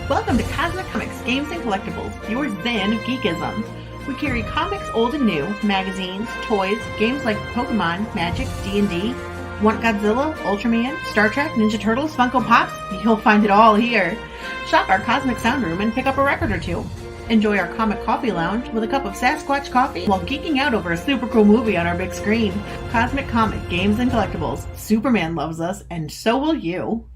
Welcome to Cosmic Comics, Games and Collectibles, your zen of geekism. We carry comics old and new, magazines, toys, games like Pokemon, Magic, D&D. Want Godzilla, Ultraman, Star Trek, Ninja Turtles, Funko Pops? You'll find it all here. Shop our Cosmic Sound Room and pick up a record or two. Enjoy our Comic Coffee Lounge with a cup of Sasquatch coffee while geeking out over a super cool movie on our big screen. Cosmic Comic, Games and Collectibles. Superman loves us, and so will you.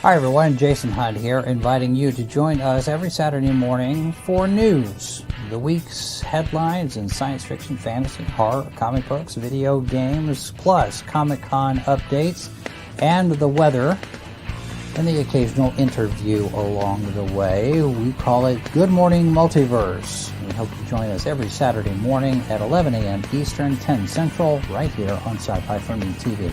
Hi everyone, Jason Hunt here, inviting you to join us every Saturday morning for news, the week's headlines in science fiction, fantasy, horror, comic books, video games, plus Comic-Con updates and the weather, and the occasional interview along the way. We call it Good Morning Multiverse. We hope you join us every Saturday morning at 11 a.m. Eastern, 10 Central, right here on Sci-Fi for Me TV.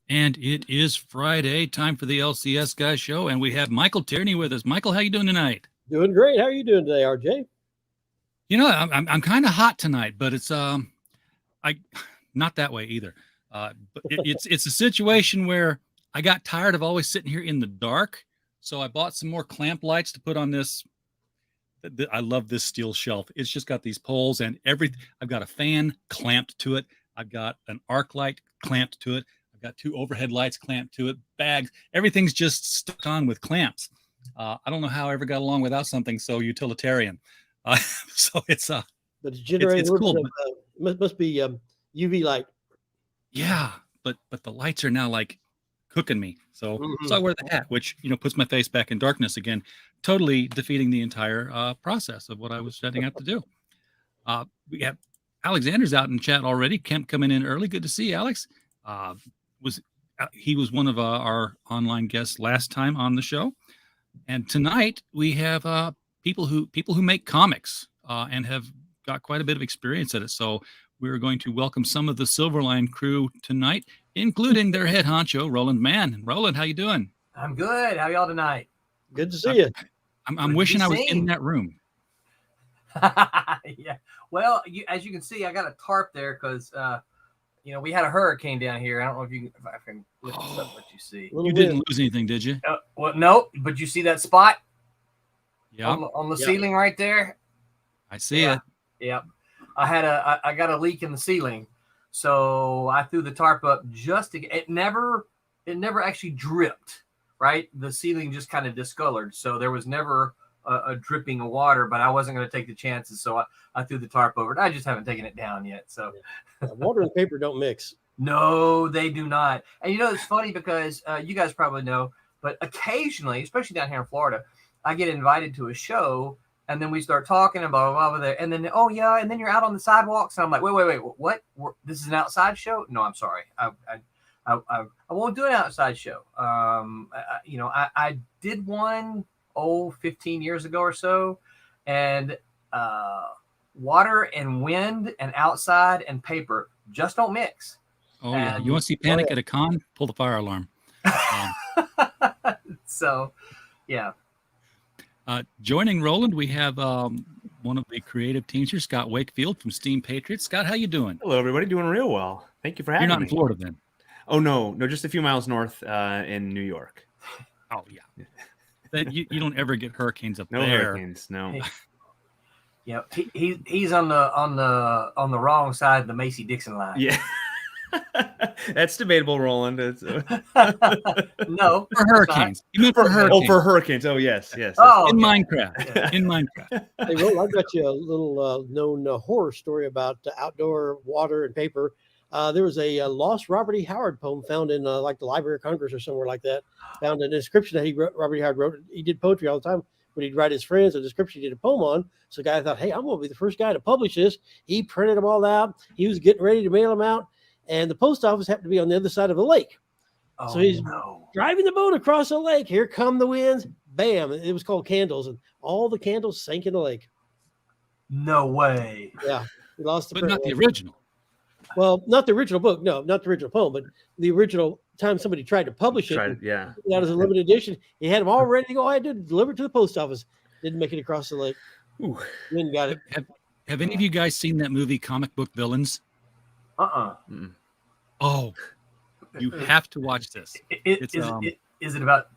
And it is Friday, time for the LCS Guys show, and we have Michael Tierney with us. Michael, how you doing tonight? Doing great. How are you doing today, RJ? You know, I'm kind of hot tonight, but it's not that way either. But it's a situation where I got tired of always sitting here in the dark, so I bought some more clamp lights to put on this. I love this steel shelf. It's just got these poles and everything. I've got a fan clamped to it. I've got an arc light clamped to it. Got two overhead lights clamped to it, bags, everyththing's just stuck on with clamps. I don't know how I ever got along without something so utilitarian. So it's but it's generating cool. Must be UV light. Yeah, but the lights are now like cooking me. So I wear the hat, which puts my face back in darkness again, totally defeating the entire process of what I was setting out to do. We have Alexander's out in chat already. Kemp coming in early. Good to see you, Alex. He was one of our online guests last time on the show, and tonight we have people who make comics and have got quite a bit of experience at it. So we're going to welcome some of the Silverline crew tonight, including their head honcho, Roland Mann. Roland, how you doing? I'm good. How y'all tonight? Good to see you. I'm wishing I was in that room. Yeah. Well, as you can see, I got a tarp there because we had a hurricane down here. I don't know if I can lift this up, what you see. You didn't lose anything, did you? Well, no, but you see that spot? Yeah. On the ceiling right there. I see it. Yep. I got a leak in the ceiling, so I threw the tarp up just to. It never actually dripped. Right, the ceiling just kind of discolored, so there was never a dripping of water. But I wasn't going to take the chances, so I threw the tarp over it. I just haven't taken it down yet. So water and paper don't mix. No, they do not. And it's funny because you guys probably know, but occasionally, especially down here in Florida, I get invited to a show, and then we start talking and blah blah blah, and then and then you're out on the sidewalks, and I'm like, wait, what? This is an outside show? No, I'm sorry, I won't do an outside show. I did one 15 years ago or so, and water and wind and outside and paper just don't mix. Oh yeah, you want to see panic at a con? Pull the fire alarm. So, yeah. Joining Roland, we have one of the creative teams here, Scott Wakefield from Steam Patriots. Scott, how you doing? Hello, everybody. Doing real well. Thank you for having me. You're not in Florida then? Oh, no, just a few miles north in New York. Oh, yeah. Then you don't ever get hurricanes up no there. No hurricanes, no. Yeah, he's on the wrong side of the Macy-Dixon line. Yeah. That's debatable, Roland. No. For hurricanes. You meant for hurricanes. Oh, for hurricanes. Oh, yes. Oh, in Minecraft. In Minecraft. Hey, Roland, I've got you a little known horror story about outdoor water and paper. There was a lost Robert E. Howard poem found in like the Library of Congress or somewhere like that. Found an inscription that Robert E. Howard wrote. He did poetry all the time. When he'd write his friends a description he did a poem on. So the guy thought, hey, I'm going to be the first guy to publish this. He printed them all out. He was getting ready to mail them out. And the post office happened to be on the other side of the lake. So he's driving the boat across the lake. Here come the winds. Bam. It was called Candles. And all the candles sank in the lake. No way. Yeah. He lost the But not the original. Well, not the original book. No, not the original poem, but the original time somebody tried to publish it. Yeah. That was a limited edition. He had them all ready to go. I had to deliver it to the post office. Didn't make it across the lake. Ooh. Then got it. Have any of you guys seen that movie, Comic Book Villains? Oh, you have to watch this. Is it about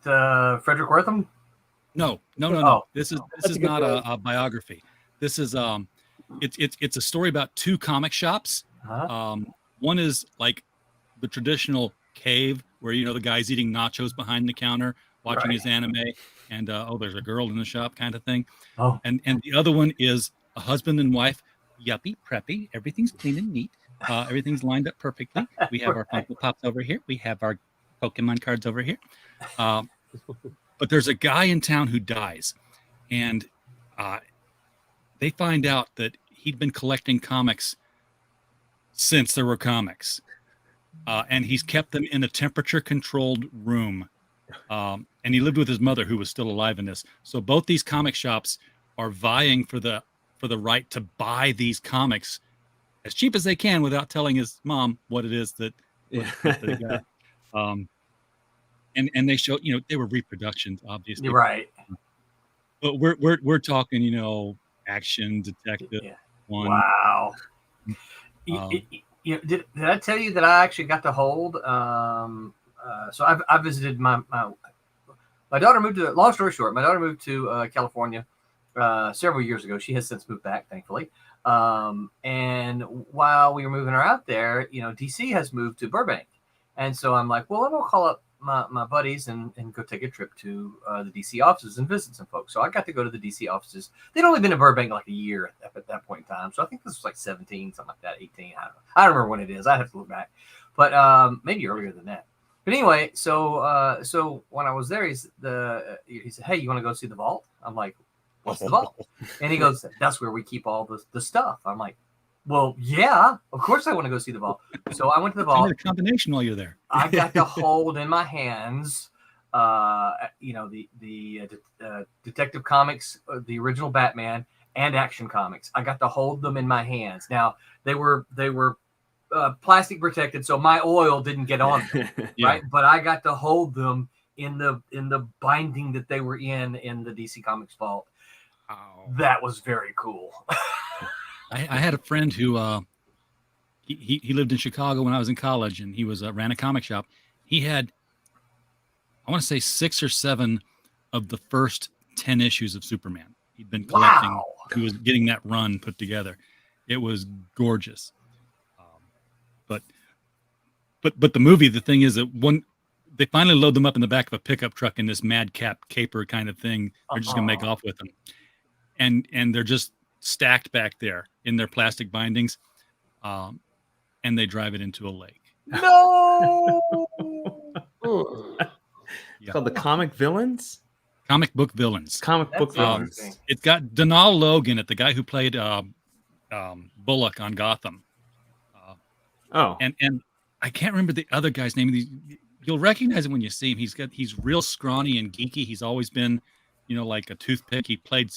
Frederick Wortham? No. Oh. This is not a biography. This is it's a story about two comic shops. One is like the traditional cave where the guy's eating nachos behind the counter, watching his anime, and there's a girl in the shop kind of thing. Oh, and the other one is a husband and wife, yuppie, preppy, everything's clean and neat. Everything's lined up perfectly. We have our Funko Pops over here. We have our Pokemon cards over here. But there's a guy in town who dies, and they find out that he'd been collecting comics since there were comics, and he's kept them in a temperature-controlled room. And he lived with his mother, who was still alive in this. So both these comic shops are vying for the right to buy these comics as cheap as they can without telling his mom what it is that they got. And they show, they were reproductions, obviously. You're right. But we're talking, action detective one. Wow. Did I tell you that I actually got to hold? So I visited my daughter moved to. Long story short, my daughter moved to California several years ago. She has since moved back, thankfully. And while we were moving her out there, DC has moved to Burbank, and so I'm like, well, I'm gonna call up my buddies and go take a trip to the DC offices and visit some folks. So I got to go to the DC offices. They'd only been in Burbank like a year at that point in time. So I think this was like 17, something like that, 18. I don't remember when it is. I have to look back, but maybe earlier than that. But anyway, so when I was there, he said, hey, you want to go see the vault? I'm like, what's the vault? And he goes, that's where we keep all the stuff. I'm like, well, yeah, of course I want to go see the vault. So I went to the vault. A combination while you're there. I got to hold in my hands, the Detective Comics, the original Batman, and Action Comics. I got to hold them in my hands. Now they were plastic protected, so my oil didn't get on them, right? But I got to hold them in the binding that they were in the DC Comics vault. Oh. That was very cool. I had a friend who he lived in Chicago when I was in college, and he ran a comic shop. He had, I want to say, 6 or 7 of the first 10 issues of Superman. He'd been collecting. Wow. He was getting that run put together. It was gorgeous. But the movie, the thing is that they finally load them up in the back of a pickup truck in this madcap caper kind of thing. They're just going to make off with them. And they're just stacked back there in their plastic bindings. And they drive it into a lake. No. It's called the Comic Villains? Comic book villains. Comic book villains. It's got Donal Logan, the guy who played Bullock on Gotham. And I can't remember the other guy's name. You'll recognize him when you see him. He's real scrawny and geeky. He's always been, like a toothpick. He played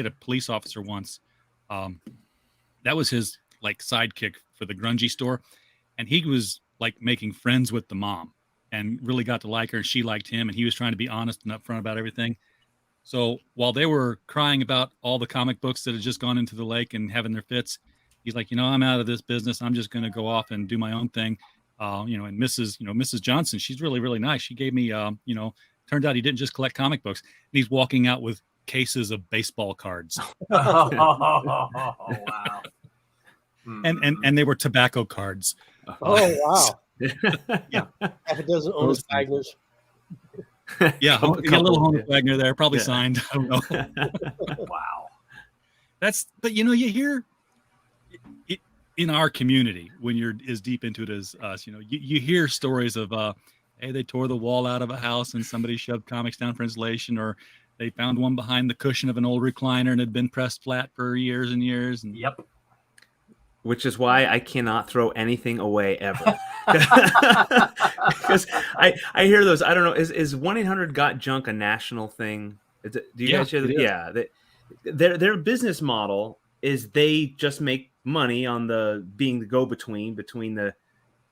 a police officer once. That was his like sidekick for the grungy store, and he was like making friends with the mom and really got to like her, and she liked him, and he was trying to be honest and upfront about everything. So while they were crying about all the comic books that had just gone into the lake and having their fits, he's like, I'm out of this business. I'm just going to go off and do my own thing. And Mrs. Johnson, she's really, really nice. She gave me, turned out he didn't just collect comic books. And he's walking out with cases of baseball cards. Oh, wow. And they were tobacco cards. Oh, wow. Yeah. Half a dozen Honus Wagners. Yeah, a little Honus Wagner there, probably signed. I don't know. Wow. But you hear it in our community when you're as deep into it as us, you hear stories of, hey, they tore the wall out of a house and somebody shoved comics down for insulation, or they found one behind the cushion of an old recliner and had been pressed flat for years and years. And yep. Which is why I cannot throw anything away ever. Because I hear those. I don't know. Is 1-800-GOT-JUNK a national thing? Do you guys hear that? Yeah. Their business model is they just make money on being the go-between between the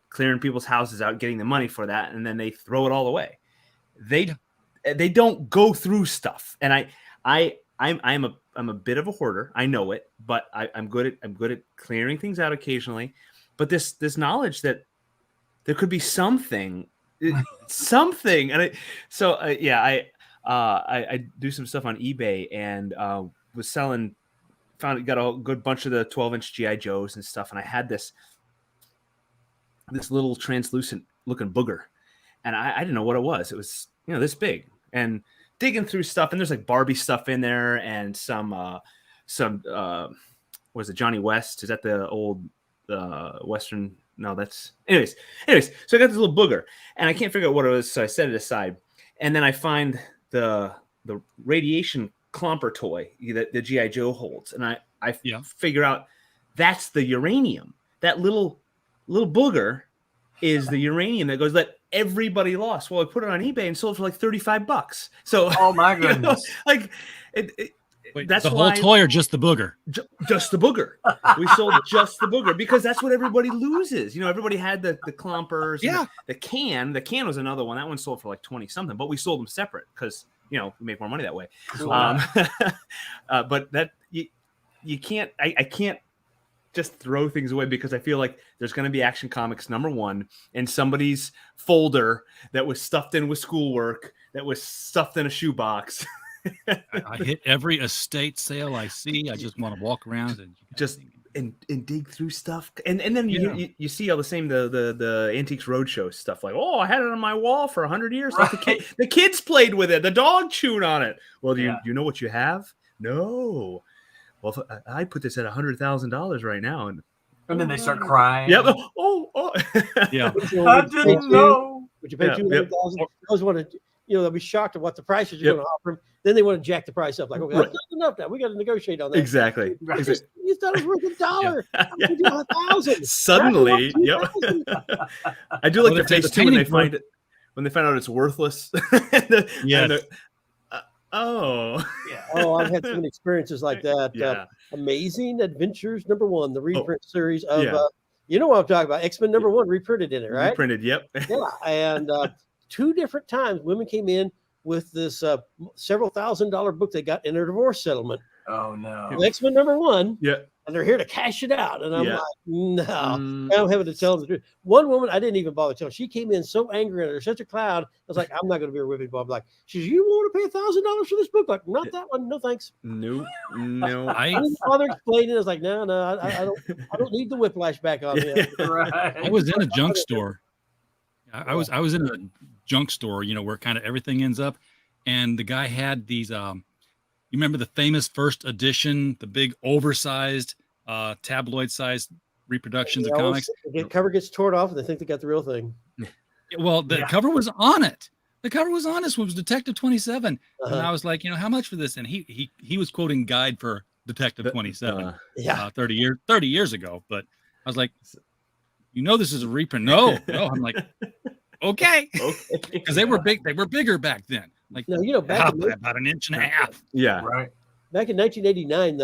clearing people's houses out, getting the money for that, and then they throw it all away. They don't go through stuff, and I'm a bit of a hoarder. I know it, but I'm good at clearing things out occasionally. But this knowledge that there could be something, and I do some stuff on eBay and was selling. Got a good bunch of the 12-inch GI Joes and stuff, and I had this little translucent looking booger, and I didn't know what it was. It was this big, and digging through stuff, and there's like Barbie stuff in there, and some was it Johnny West? Is that the old Western? No, that's anyways. So I got this little booger, and I can't figure out what it was, so I set it aside, and then I find the radiation clumper toy that the GI Joe holds, and I figure out that's the uranium. That little booger is the uranium that goes that everybody lost. Well, I put it on eBay and sold for like $35. So oh my goodness, Wait, that's the whole toy or just the booger? Just the booger. We sold just the booger because that's what everybody loses. Everybody had the clumpers. Yeah. The can was another one. That one sold for like 20 something, but we sold them separate because we make more money that way. But that you can't. I can't just throw things away because I feel like there's going to be Action Comics #1 in somebody's folder that was stuffed in with schoolwork, that was stuffed in a shoebox. I hit every estate sale I see. I just want to walk around and just and dig through stuff, and then you see all the same the Antiques Roadshow stuff, like, oh, I had it on my wall for 100 years. Like the kids played with it, the dog chewed on it. Well, do you know what you have? No. Well, I put this at $100,000 right now, and then they start crying. Yep. Oh. Yeah. I didn't know. Would you pay $200,000? I always want to, they'll be shocked at what the prices you're going to offer them. Then they want to jack the price up. Like, okay, that's not enough now. We got to negotiate on that. Exactly. You thought it was worth $1. Yeah. You do $1,000. Suddenly, yep. I do like their face too when they find out it's worthless. Oh, Yeah. Oh, I've had so many experiences like that. Yeah. Amazing Adventures #1, the reprint series of, yeah. you know what I'm talking about, X-Men #1 reprinted in it, right? Reprinted. Yep. Yeah, and 2 different times women came in with this several $1,000 book they got in a divorce settlement. Oh no. X-Men #1, Yeah. and they're here to cash it out. And I'm Yeah. like, no, Mm. I'm having to tell them the truth. One woman, I didn't even bother telling. She came in so angry and there's such a cloud. I was like, I'm not going to be a whipping bob. Like, she says, you want to pay $1,000 for this book? Like, not that one. No, thanks. No. I didn't bother explaining. I was like, no, I don't need the whiplash back on me. Right. I was in a junk store. I was in a junk store, where kind of everything ends up, and the guy had these. You remember the famous first edition, the big oversized tabloid-sized reproductions of comics? The cover gets torn off, and they think they got the real thing. Well, the cover was on it. The cover was on it. It was Detective 27, and I was like, how much for this? And he was quoting Guide for Detective 27, 30 years ago. But I was like, this is a reprint. No. I'm like, okay, because they were big. They were bigger back then. Like, back about an inch and a half. Yeah. Right. Back in 1989,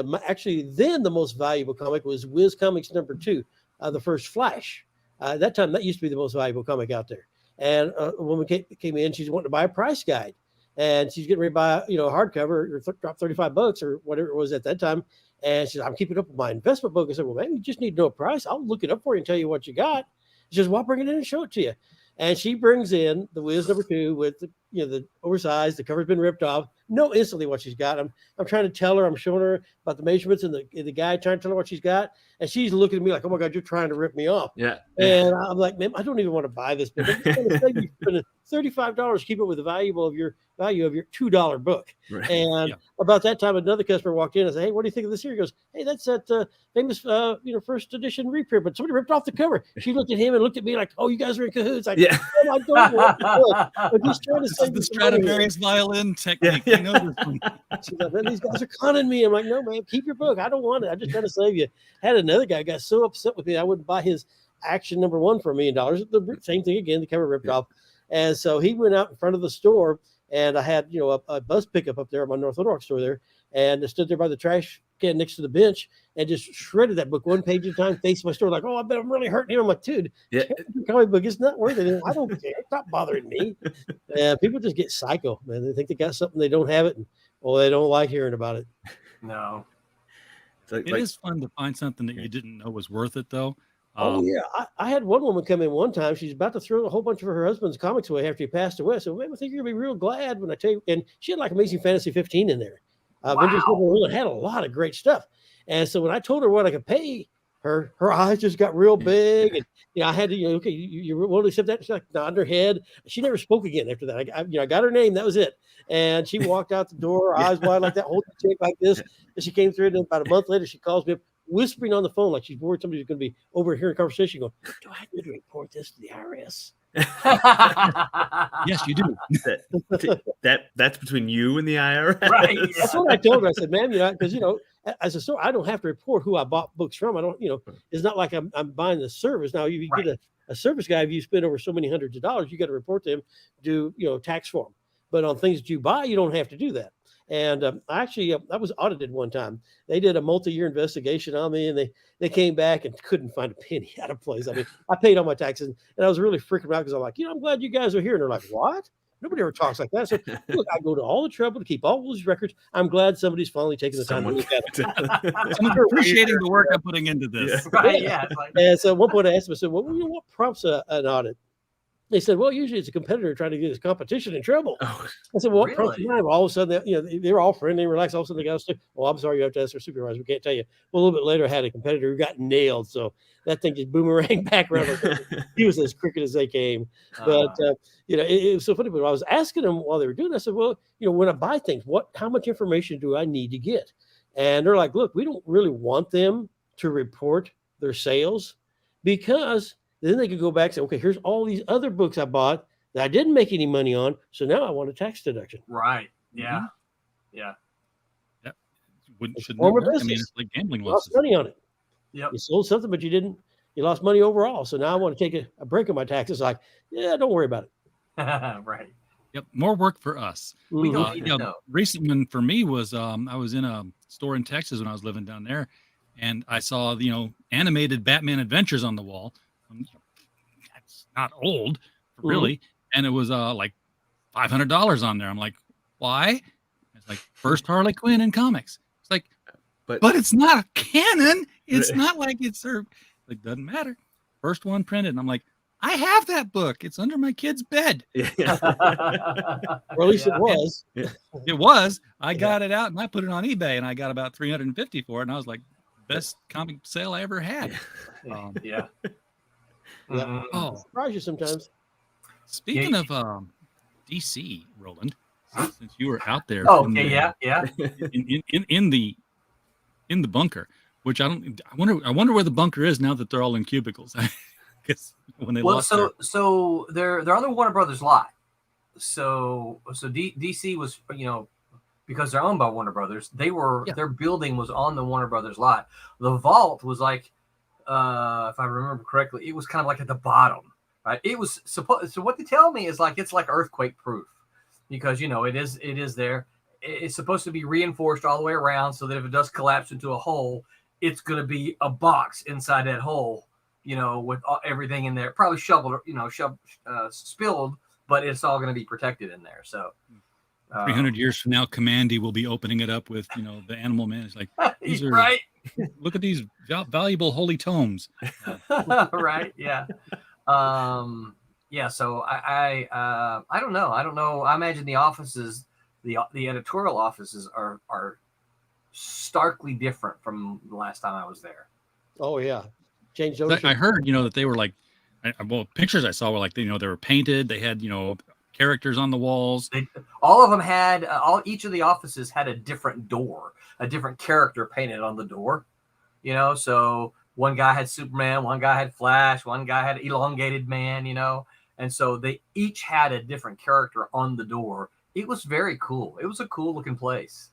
the most valuable comic was Whiz Comics #2, the first Flash. At that time, that used to be the most valuable comic out there. And a woman came in, she's wanting to buy a price guide, and she's getting ready to buy, a hardcover, or drop $35 or whatever it was at that time. And she said, I'm keeping up with my investment book. I said, well, man, you just need to know a price. I'll look it up for you and tell you what you got. She says, well, I'll bring it in and show it to you. And she brings in the Whiz #2 with the oversized, the cover's been ripped off. Know instantly what she's got. I'm trying to tell her, I'm showing her about the measurements and the guy trying to tell her what she's got. And she's looking at me like, oh my God, you're trying to rip me off. Yeah. And I'm like, man, I don't even want to buy this book. I'm going to say you spend $35, keep it with the value of your $2 book. Right. And about that time, another customer walked in and said, hey, what do you think of this here? He goes, hey, that's that famous first edition reprint, but somebody ripped off the cover. She looked at him and looked at me like, oh, you guys are in cahoots. Like, Yeah. oh, I don't want the book. I'm just trying to This say is the Stradivarius violin technique. Yeah. I know this one. She's like, man, these guys are conning me. I'm like, no, man, keep your book. I don't want it. I'm just trying to save you. Had another guy got so upset with me, I wouldn't buy his Action #1 for $1 million. The same thing again, the cover ripped off. And so he went out in front of the store, and I had, a bus pickup up there at my North Little Rock store there, and I stood there by the trash can next to the bench and just shredded that book one page at a time, faced my store like, oh, I bet I'm really hurting him. I'm like, dude, comic book is not worth it. I don't care. Stop bothering me. People just get psycho, man. They think they got something, they don't have it, and they don't like hearing about it. No. It is fun to find something that you didn't know was worth it, though. Oh yeah, I had one woman come in one time. She's about to throw a whole bunch of her husband's comics away after he passed away. So, man, I think you're gonna be real glad when I tell you. And she had like Amazing Fantasy 15 in there. Avengers had a lot of great stuff. And so when I told her what I could pay her, her eyes just got real big. And I had to, okay, you willing to accept that? She's like nodding her head. She never spoke again after that. I got her name. That was it. And she walked out the door, eyes wide like that, holding the chick like this. And she came through. And about a month later, she calls me up, whispering on the phone like she's worried somebody's going to be overhearing a conversation going, do I need to report this to the IRS? Yes, you do. That's between you and the IRS. Right. That's what I told her. I said, ma'am, because, as a store, I don't have to report who I bought books from. I don't, it's not like I'm buying the service. Now, you get a service guy, if you spend over so many hundreds of dollars, you got to report to him, do, tax form. But on things that you buy, you don't have to do that. And I was audited one time. They did a multi-year investigation on me, and they came back and couldn't find a penny out of place. I mean, I paid all my taxes, and I was really freaking out because I'm like, I'm glad you guys are here. And they're like, what? Nobody ever talks like that. So look, I go to all the trouble to keep all those records. I'm glad somebody's finally taking the time to look at it. I'm appreciating the work I'm putting into this. Yeah. Right, yeah. It's like, And so at one point I asked them, I said, well, what prompts an audit? They said, well, usually it's a competitor trying to get his competition in trouble. Oh, I said, well, what really? prompts mine? Well, all of a sudden, they were all friendly, relaxed. All of a sudden, they got us. Well, I'm sorry, you have to ask our supervisor. We can't tell you. Well, a little bit later, I had a competitor who got nailed. So that thing just boomeranged back around. He was as crooked as they came. But, it was so funny. But I was asking them while they were doing it, I said, well, when I buy things, how much information do I need to get? And they're like, look, we don't really want them to report their sales because then they could go back and say, okay, here's all these other books I bought that I didn't make any money on. So now I want a tax deduction. right. Yeah. Mm-hmm. Yeah. Yep. Shouldn't Former it work? I mean, business. it's like gambling You was. lost money on it. Yep. You sold something, but you lost money overall. So now I want to take a break on my taxes. Like, yeah, don't worry about it. Right. Yep, more work for us. We don't You even know, know. recent one for me was I was in a store in Texas when I was living down there, and I saw animated Batman Adventures on the wall. That's not old, really, and it was like $500 on there. I'm like, why? It's like first Harley Quinn in comics. It's like, but it's not canon. It's not like it's like doesn't matter. First one printed, and I'm like, I have that book. It's under my kid's bed. Or at least it was. It was. I got it out and I put it on eBay, and I got about $350 for it. And I was like, best comic sale I ever had. Yeah. Oh, Surprise you sometimes. Speaking of DC, Roland, since you were out there. Oh, okay, yeah. In the bunker, which I wonder where the bunker is now that they're all in cubicles. When they lost so they're on the Warner Brothers lot. So DC was, because they're owned by Warner Brothers, their building was on the Warner Brothers lot. The vault was like, if I remember correctly, it was kind of like at the bottom, right? It was supposed. So what they tell me is like it's like earthquake proof, because it is there. It's supposed to be reinforced all the way around, so that if it does collapse into a hole, it's going to be a box inside that hole. With everything in there, probably shoveled, spilled, but it's all going to be protected in there. So 300 years from now, Commandy will be opening it up with, the Animal Man. It's like, these are right. Look at these valuable holy tomes. Right. Yeah. Yeah. So I don't know. I imagine the offices, the editorial offices are starkly different from the last time I was there. Oh yeah. I heard, that they were like, pictures I saw were like, they were painted. They had, characters on the walls. All of them had, each of the offices had a different door, a different character painted on the door. So one guy had Superman, one guy had Flash, one guy had Elongated Man, and so they each had a different character on the door. It was very cool. It was a cool looking place.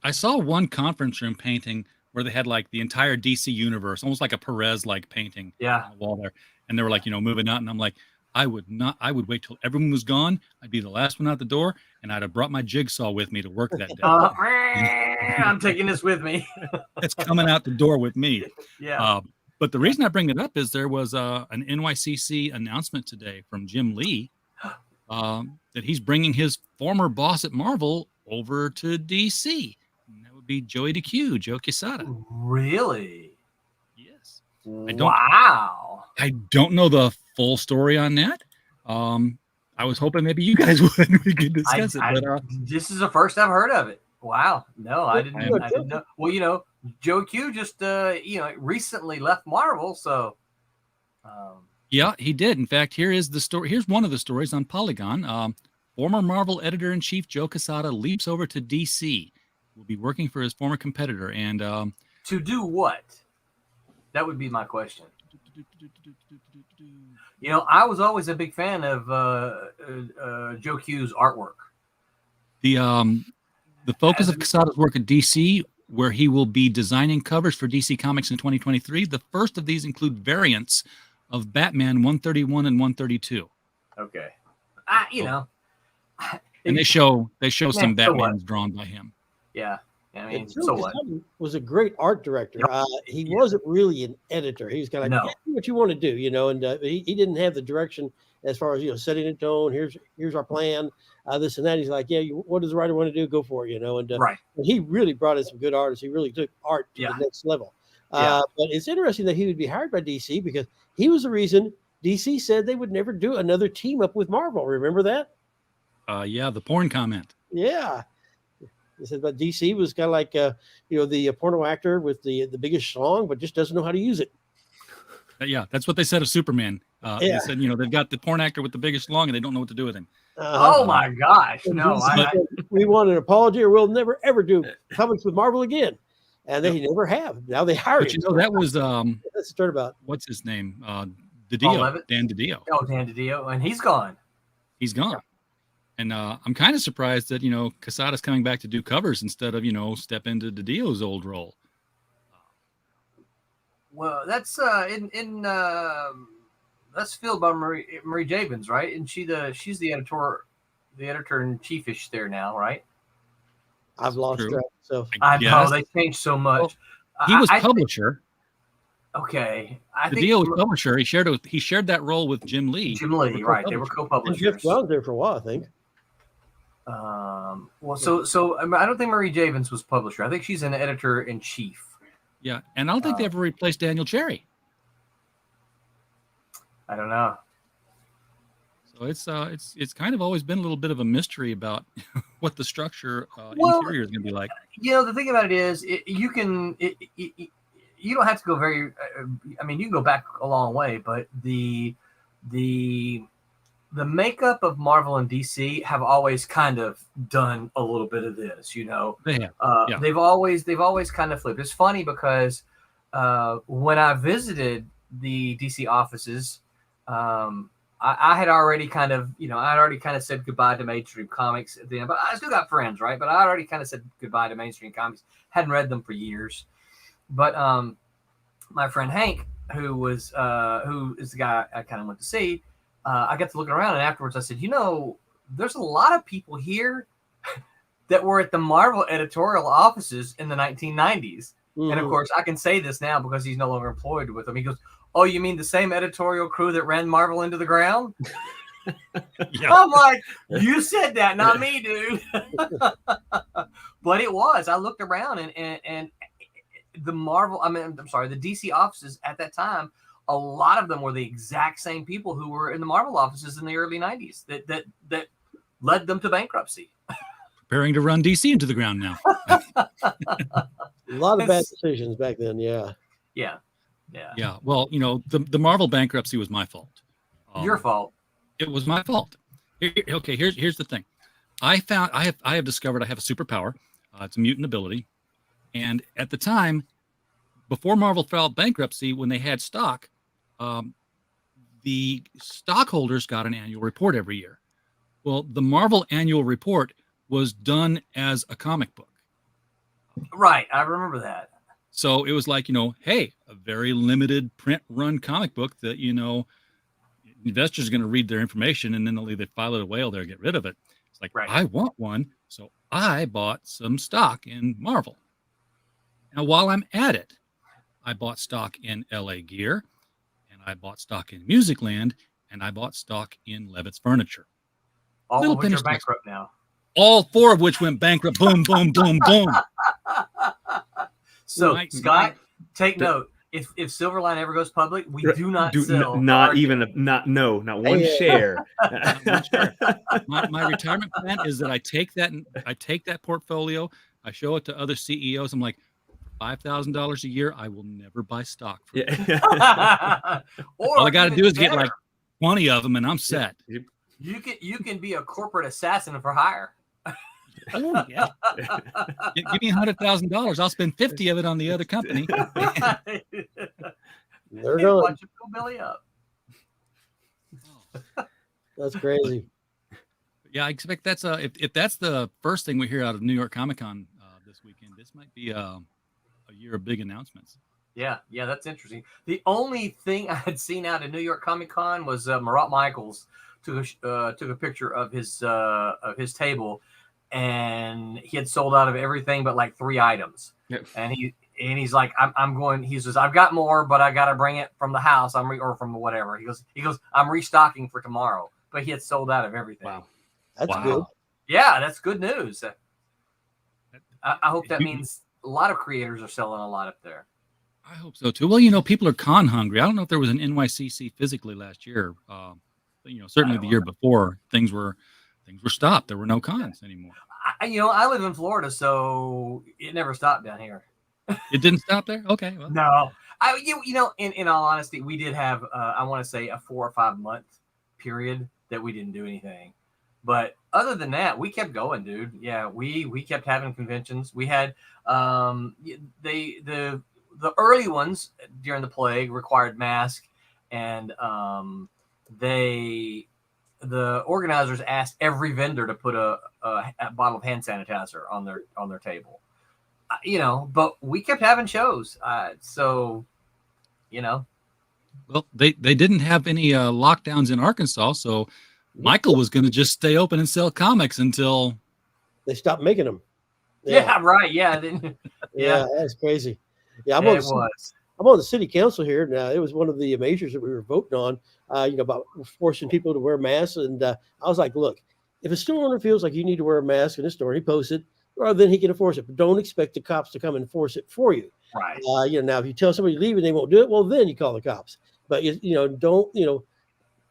I saw one conference room painting where they had like the entire DC universe, almost like a Perez-like painting on the wall there. And they were like, moving out. And I'm like, I would wait till everyone was gone. I'd be the last one out the door. And I'd have brought my jigsaw with me to work that day. I'm taking this with me. It's coming out the door with me. Yeah. But the reason I bring it up is there was an NYCC announcement today from Jim Lee that he's bringing his former boss at Marvel over to DC. And that would be Joey DeQ, Joe Quesada. Really? Yes. Wow. I don't know the full story on that. I was hoping maybe you guys would and we could discuss it. But, this is the first I've heard of it. Wow. No, I didn't know. Well, Joe Q just recently left Marvel, so yeah, he did. In fact, here is the story. Here's one of the stories on Polygon. Former Marvel editor-in-chief Joe Quesada leaps over to DC. Will be working for his former competitor. And to do what? That would be my question. I was always a big fan of Joe Q's artwork. The focus of Quesada's work at DC, where he will be designing covers for DC Comics in 2023. The first of these include variants of Batman 131 and 132. Okay. And they show some Batmans drawn by him. Yeah. I mean, so what? Was a great art director. Yep. He wasn't really an editor. He was kind of like, do what you want to do, and he didn't have the direction as far as setting a tone. Here's our plan, this and that. He's like, what does the writer want to do? Go for it, and right. And he really brought in some good artists. He really took art to the next level. But it's interesting that he would be hired by DC because he was the reason DC said they would never do another team up with Marvel. Remember that? The porn comment. Yeah. They said that DC was kind of like, the porno actor with the biggest schlong, but just doesn't know how to use it. Yeah, that's what they said of Superman. They said, they've got the porn actor with the biggest schlong and they don't know what to do with him. Oh my gosh. No, we want an apology or we'll never, ever do comics with Marvel again. And they never have. Now they hired him. That was, that's the turnabout. What's his name? DiDio. Dan DiDio. Oh, Dan DiDio. And he's gone. He's gone. And I'm kind of surprised that, Quesada's coming back to do covers instead of, step into DiDio's old role. Well, that's that's filled by Marie Javins, right? And she's the editor in chiefish there now, right? I've lost True. track. So I Yes. know they changed so much. He was I think- publisher. okay. I The think deal was publisher. He shared that role with Jim Lee. Jim Lee, right? They were and co-publishers. Jeff Brown's there for a while, I think. Well, so I don't think Marie Javins was publisher. I think she's an editor in chief. Yeah, and I don't think they ever replaced Daniel Cherry. I don't know. So it's kind of always been a little bit of a mystery about what the structure Well, interior is going to be like. You know, the thing about it is, you don't have to go very. I mean, you can go back a long way, but the makeup of Marvel and DC have always kind of done a little bit of this. You know, They have. Yeah. They've always kind of flipped. It's funny because when I visited the DC offices, I had already kind of, said goodbye to mainstream comics at the end, but I still got friends, right? But I already kind of said goodbye to mainstream comics. Hadn't read them for years. But my friend Hank, who is the guy I kind of went to see, I got to looking around, and afterwards I said, there's a lot of people here that were at the Marvel editorial offices in the 1990s. Mm-hmm. And of course, I can say this now because he's no longer employed with them. He goes, "Oh, you mean the same editorial crew that ran Marvel into the ground?" Yeah. I'm like, "You said that, not me, dude." But it was. I looked around and the the DC offices at that time, a lot of them were the exact same people who were in the Marvel offices in the early 90s that led them to bankruptcy. Preparing to run DC into the ground now. A lot of bad decisions back then. Yeah. Well, the Marvel bankruptcy was my fault. Your fault. It was my fault. Okay, here's the thing. I have discovered I have a superpower. It's a mutant ability, and at the time, before Marvel filed bankruptcy, when they had stock, the stockholders got an annual report every year. Well, the Marvel annual report was done as a comic book. Right, I remember that. So it was like, hey, a very limited print run comic book that, investors are going to read their information and then they'll either file it away or they'll get rid of it. It's like, right. I want one. So I bought some stock in Marvel. Now, while I'm at it, I bought stock in LA Gear, and I bought stock in Musicland, and I bought stock in Levitt's Furniture. All of which are bankrupt now. All four of which went bankrupt. Boom, boom, boom, boom. So, Scott, take note. If Silverline ever goes public, we do not sell. Not one share. My retirement plan is that I take that portfolio, I show it to other CEOs. I'm like, $5,000 a year, I will never buy stock. All I got to do is get like 20 of them, and I'm set. You can be a corporate assassin for hire. Oh, yeah. Give me $100,000. I'll spend 50 of it on the other company. They're going. Watch it go belly up. That's crazy. Yeah, I expect that's if that's the first thing we hear out of New York Comic Con this weekend, this might be a year of big announcements. Yeah, that's interesting. The only thing I had seen out of New York Comic Con was Marat Michaels took a picture of his table, and he had sold out of everything but like 3 items. Yep. And he's like, I'm going. He says, I've got more, but I got to bring it from the house. Or from whatever. He goes, I'm restocking for tomorrow. But he had sold out of everything. Wow, that's good. Yeah, that's good news. I hope that means a lot of creators are selling a lot up there. I hope so too. Well, people are con hungry. I don't know if there was an NYCC physically last year. But, certainly the year before, things were stopped. There were no cons anymore. I live in Florida, so it never stopped down here. It didn't stop there? Okay. Well. No. In all honesty, we did have I want to say a 4 or 5 month period that we didn't do anything. But other than that, we kept going, dude. Yeah, we kept having conventions. We had the early ones during the plague required masks, and the organizers asked every vendor to put a bottle of hand sanitizer on their table. But we kept having shows. Well, they didn't have any lockdowns in Arkansas, so Michael was going to just stay open and sell comics until they stopped making them. Yeah, right. Yeah. Yeah, that's crazy. Yeah, It was. I'm on the city council here. Now, it was one of the measures that we were voting on, about forcing people to wear masks. And I was like, look, if a store owner feels like you need to wear a mask in a store, he posts it, well, then he can enforce it. But don't expect the cops to come and enforce it for you. Right. Now, if you tell somebody to leave and they won't do it, well, then you call the cops. But, don't,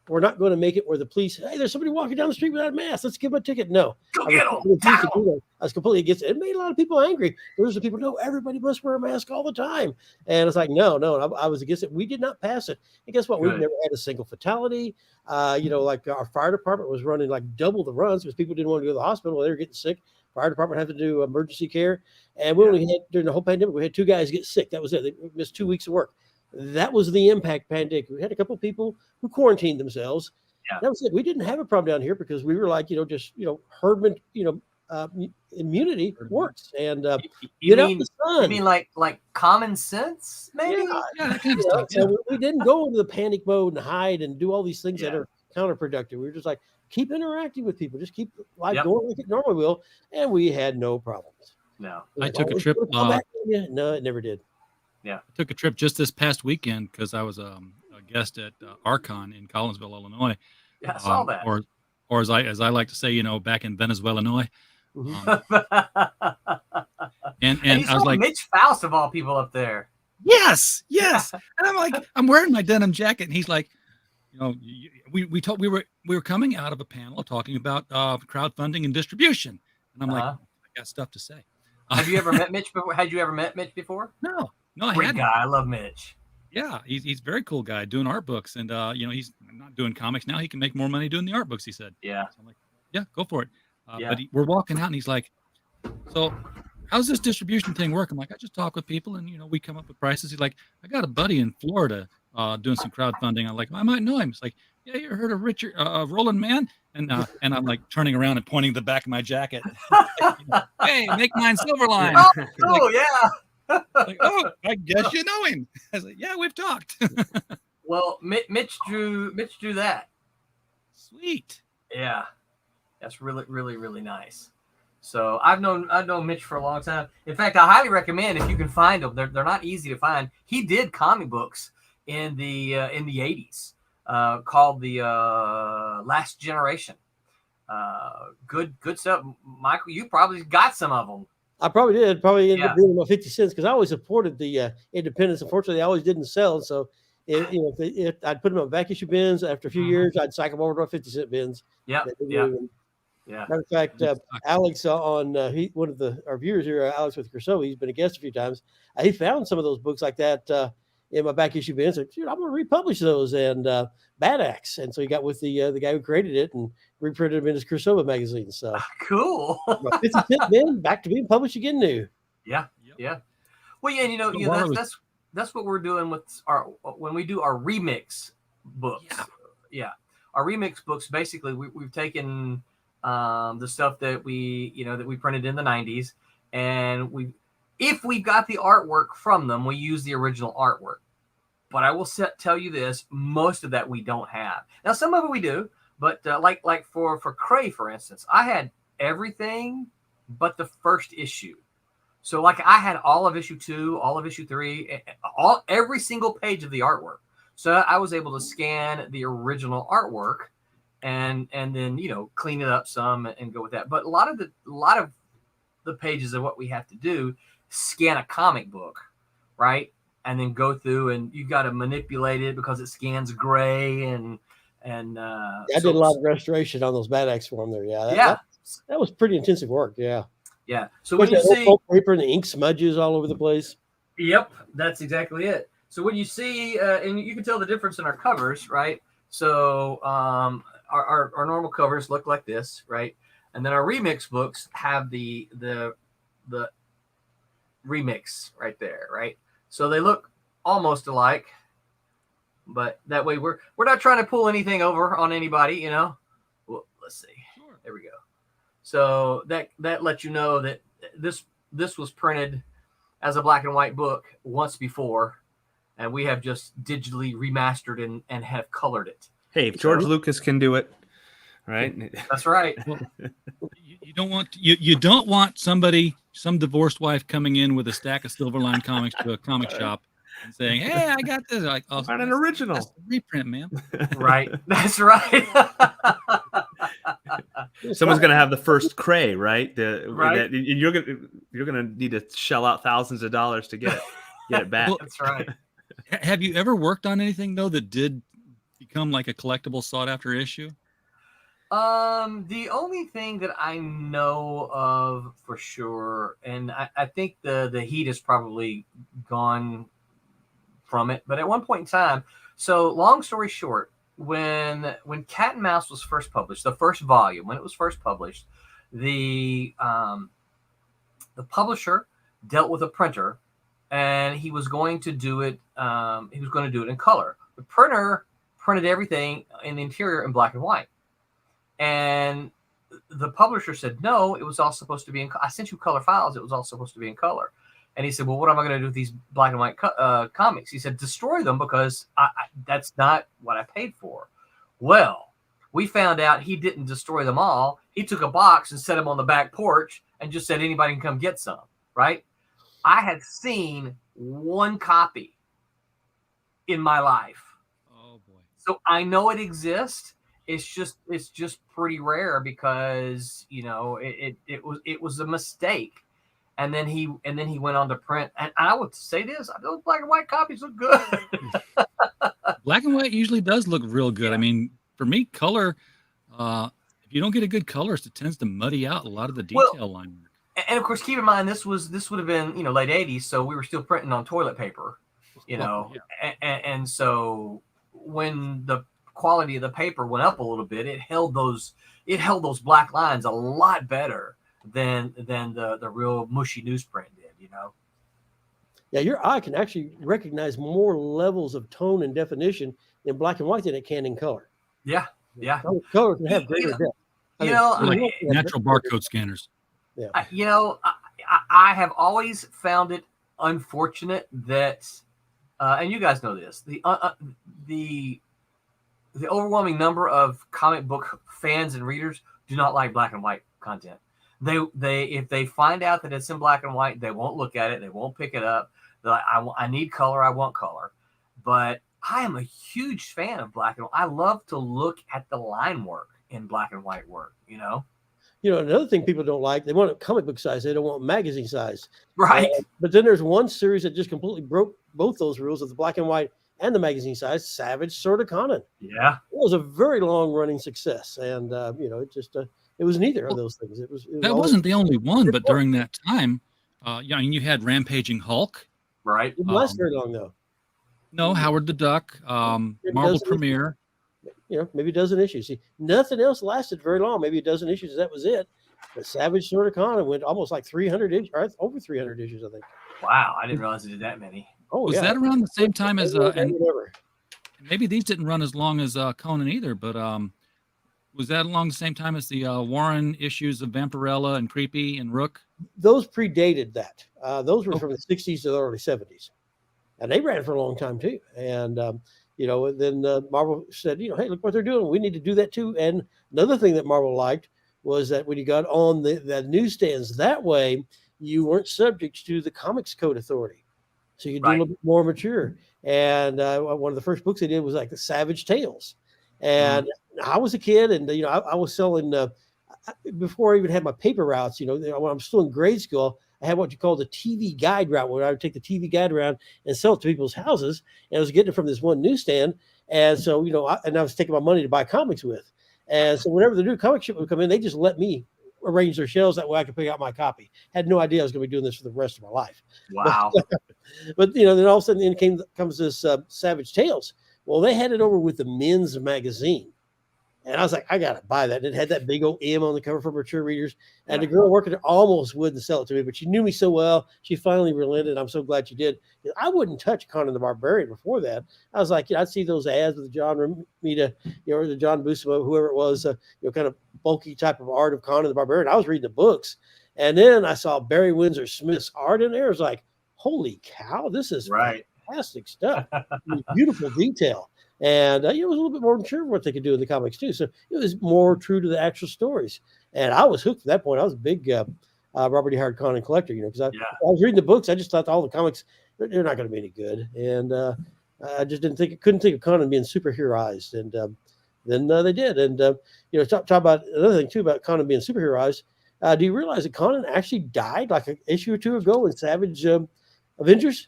we're not going to make it where the police, hey, there's somebody walking down the street without a mask. Let's give them a ticket. No. Go get them. I was completely against it. It made a lot of people angry. There's the people, no, everybody must wear a mask all the time. And it's like, no, I was against it. We did not pass it. And guess what? We've never had a single fatality. Like our fire department was running like double the runs because people didn't want to go to the hospital. They were getting sick. Fire department had to do emergency care. And we only had, during the whole pandemic, we had 2 guys get sick. That was it. They missed 2 weeks of work. That was the impact pandemic. We had a couple of people who quarantined themselves. Yeah. That was it. We didn't have a problem down here because we were like, herd, immunity works. And you mean like common sense, maybe? Yeah, that kind of stuff. So we didn't go into the panic mode and hide and do all these things that are counterproductive. We were just like, keep interacting with people, just keep life going like it normally will, and we had no problems. No, I took a trip. No, it never did. Yeah, I took a trip just this past weekend because I was a guest at Archon in Collinsville, Illinois. Yeah, I saw that. Or as I like to say, back in Venezuela, Illinois. And I was like, Mitch Faust of all people up there. Yes. And I'm like, I'm wearing my denim jacket, and he's like, we were coming out of a panel talking about crowdfunding and distribution, and I'm like, I got stuff to say. Have you ever met Mitch before? Had you ever met Mitch before? No, I Great hadn't. guy. I love Mitch. Yeah, he's a very cool guy doing art books, and he's not doing comics now. He can make more money doing the art books. He said. Yeah. So I'm like, yeah, go for it. But we're walking out, and he's like, so how's this distribution thing work? I'm like, I just talk with people, and we come up with prices. He's like, I got a buddy in Florida doing some crowdfunding. I'm like, I might know him. He's like, yeah, you heard of Richard Roland Mann? And I'm like turning around and pointing the back of my jacket. Hey, make mine Silverline. Oh, yeah. Like, oh, I guess you know him. I was like, yeah, we've talked. Well, Mitch drew that. Sweet. Yeah, that's really, really, really nice. So I've known Mitch for a long time. In fact, I highly recommend if you can find them. They're not easy to find. He did comic books in the 80s called the Last Generation. Good stuff. Michael, you probably got some of them. I probably did. Probably ended up being about 50 cents because I always supported the independents. Unfortunately, I always didn't sell. So, if I'd put them on back issue bins. After a few years, I'd cycle them over to 50-cent bins. Yeah. Matter of fact, Alex on one of our viewers here, Alex with Crusoe, he's been a guest a few times. He found some of those books like that in my back issue bins. Like, dude, I'm going to republish those and Bad Axe. And so he got with the guy who created it and reprinted them in his Crusoe magazine. So cool. 50-cent bin, back to being published again new. Yeah. Well, yeah, that's what we're doing with when we do our remix books. Yeah. Our remix books, basically, we've taken the stuff that we printed in the 90s, and if we've got the artwork from them, we use the original artwork. But I will tell you this: most of that we don't have. Now, some of it we do, but like for Cray, for instance, I had everything but the first issue. So like I had all of issue 2, all of issue 3, every single page of the artwork. So I was able to scan the original artwork and then clean it up some and go with that. But a lot of the pages of what we have to do, scan a comic book, right? And then go through and you got to manipulate it because it scans gray and I did a lot of restoration on those Bad Axe for them there. Yeah. That was pretty intensive work. Yeah. Yeah. So when you see paper and the ink smudges all over the place. Yep, that's exactly it. So when you see, and you can tell the difference in our covers, right? So our normal covers look like this, right? And then our remix books have the remix right there, right? So they look almost alike, but that way we're not trying to pull anything over on anybody, Well, let's see. Sure. There we go. So that lets you know that this was printed as a black and white book once before, and we have just digitally remastered and have colored it. Hey, if George Lucas can do it, right? That's right. Well, you don't want some divorced wife coming in with a stack of Silverline comics to a comic shop and saying, "Hey, I got this." Like, oh, Find an original. That's the reprint, man. Right. That's right. Someone's gonna have the first cray, right? Right. You're gonna need to shell out thousands of dollars to get it back. Well, That's right. Have you ever worked on anything though that did become like a collectible sought after issue? The only thing that I know of for sure, and I think the heat has probably gone from it, but at one point in time, so long story short, when Cat and Mouse was first published, the first volume, when it was first published, the publisher dealt with a printer, and he was going to do it. He was going to do it in color. The printer printed everything in the interior in black and white. And the publisher said, no, it was all supposed to be in, I sent you color files. It was all supposed to be in color. And he said, well, what am I going to do with these black and white comics? He said, destroy them because that's not what I paid for. Well, we found out he didn't destroy them all. He took a box and set them on the back porch and just said, anybody can come get some, right? I had seen one copy in my life. Oh boy. So I know it exists. It's just pretty rare because, you know, it was a mistake. And then he went on to print. And I would say this, those black and white copies look good. Black and white usually does look real good. I mean, for me, color, if you don't get a good colorist, it tends to muddy out a lot of the detail line work. And of course, keep in mind, this would have been, you know, late 80s. So we were still printing on toilet paper, you know. Yeah. And so when the quality of the paper went up a little bit, it held those black lines a lot better than the real mushy newsprint did, you know. Yeah, your eye can actually recognize more levels of tone and definition in black and white than it can in color. Yeah. Color can have greater depth. Like natural barcode scanners. Yeah. I have always found it unfortunate that, and you guys know this, the overwhelming number of comic book fans and readers do not like black and white content. They if they find out that it's in black and white, they won't look at it. They won't pick it up. They're like, I need color. I want color. But I am a huge fan of black and white. I love to look at the line work in black and white work, you know? You know, another thing people don't like, they want a comic book size. They don't want magazine size. Right. But then there's one series that just completely broke both those rules of the black and white and the magazine size, Savage Sword of Conan. Yeah. It was a very long running success. And, you know, it just, it was neither of those things. It was that wasn't the only one, but during that time, yeah, you had Rampaging Hulk. Right. It didn't last very long, though. No, Howard the Duck, Marvel Premiere. You know, maybe a dozen issues. See, nothing else lasted very long. Maybe a dozen issues. That was it. But Savage Sword of Conan went almost like 300 issues, or over 300 issues, I think. Wow, I didn't realize it did that many. Oh, was that around the same time as and maybe these didn't run as long as Conan either, but was that along the same time as the Warren issues of Vampirella and Creepy and Rook? Those predated that. Those were from the 60s to the early 70s. And they ran for a long time too. And, you know, then Marvel said, you know, hey, look what they're doing. We need to do that too. And another thing that Marvel liked was that when you got on the newsstands that way, you weren't subject to the Comics Code Authority. So you could do a little bit more mature. And one of the first books they did was like the Savage Tales. And I was a kid, and, you know, I was selling, before I even had my paper routes, you know, when I'm still in grade school, I had what you call the TV guide route, where I would take the TV guide around and sell it to people's houses. And I was getting it from this one newsstand. And so, you know, I was taking my money to buy comics with. And so whenever the new comic shipment would come in, they just let me arrange their shelves. That way I could pick out my copy. Had no idea I was going to be doing this for the rest of my life. Wow. But you know, then all of a sudden in comes this Savage Tales. Well, they had it over with the men's magazine. And I was like, I got to buy that. And it had that big old M on the cover for mature readers. And the girl working there almost wouldn't sell it to me, but she knew me so well. She finally relented. I'm so glad she did. I wouldn't touch Conan the Barbarian before that. I was like, you know, I'd see those ads with John Romita, you know, or the John Buscema, whoever it was, you know, kind of bulky type of art of Conan the Barbarian. I was reading the books. And then I saw Barry Windsor Smith's art in there. I was like, holy cow, this is right. fantastic stuff. Beautiful detail. And it was a little bit more unsure what they could do in the comics too. So it was more true to the actual stories. And I was hooked at that point. I was a big Robert E. Howard Conan collector, because I was reading the books. I just thought all the comics, they're not going to be any good. And I just couldn't think of Conan being superheroized. And then they did. And, talk about another thing too about Conan being superheroized. Do you realize that Conan actually died like an issue or two ago in Savage Avengers?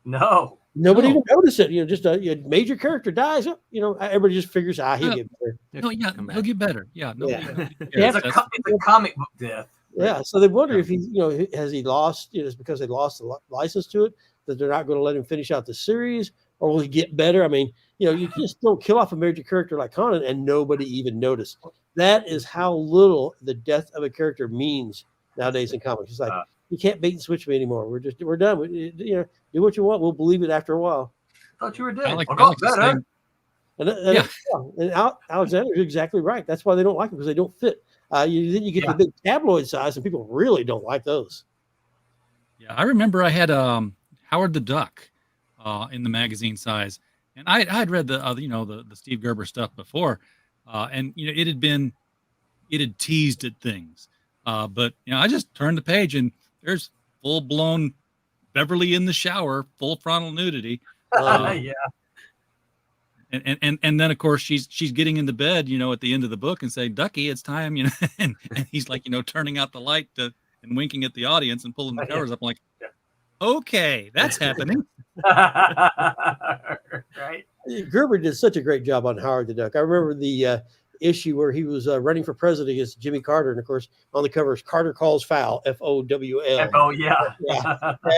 No. Nobody even noticed it. Just a major character dies. Everybody just figures, he'll get better. No, he'll get better. Yeah, It's a comic book death. Yeah, so they wonder if has he lost? It's because they lost the license to it that they're not going to let him finish out the series, or will he get better? I mean, you just don't kill off a major character like Conan and nobody even noticed. That is how little the death of a character means nowadays in comics. It's like you can't bait and switch me anymore. We're done. Do what you want. We'll believe it after a while. I thought you were dead. I like better. And Alexander's exactly right. That's why they don't like them, because they don't fit. Then you get the big tabloid size, and people really don't like those. Yeah, I remember I had Howard the Duck in the magazine size, and I had read the Steve Gerber stuff before, and it had teased at things, but I just turned the page and there's full blown Beverly in the shower, full frontal nudity. Yeah. And then of course she's getting into bed, at the end of the book and saying, "Ducky, it's time," and he's like, turning out the light and winking at the audience and pulling the covers up. I'm like, okay, that's happening. Right. Gerber did such a great job on Howard the Duck. I remember the issue where he was running for president against Jimmy Carter, and of course on the cover is Carter Calls Foul, FOWL. Oh yeah.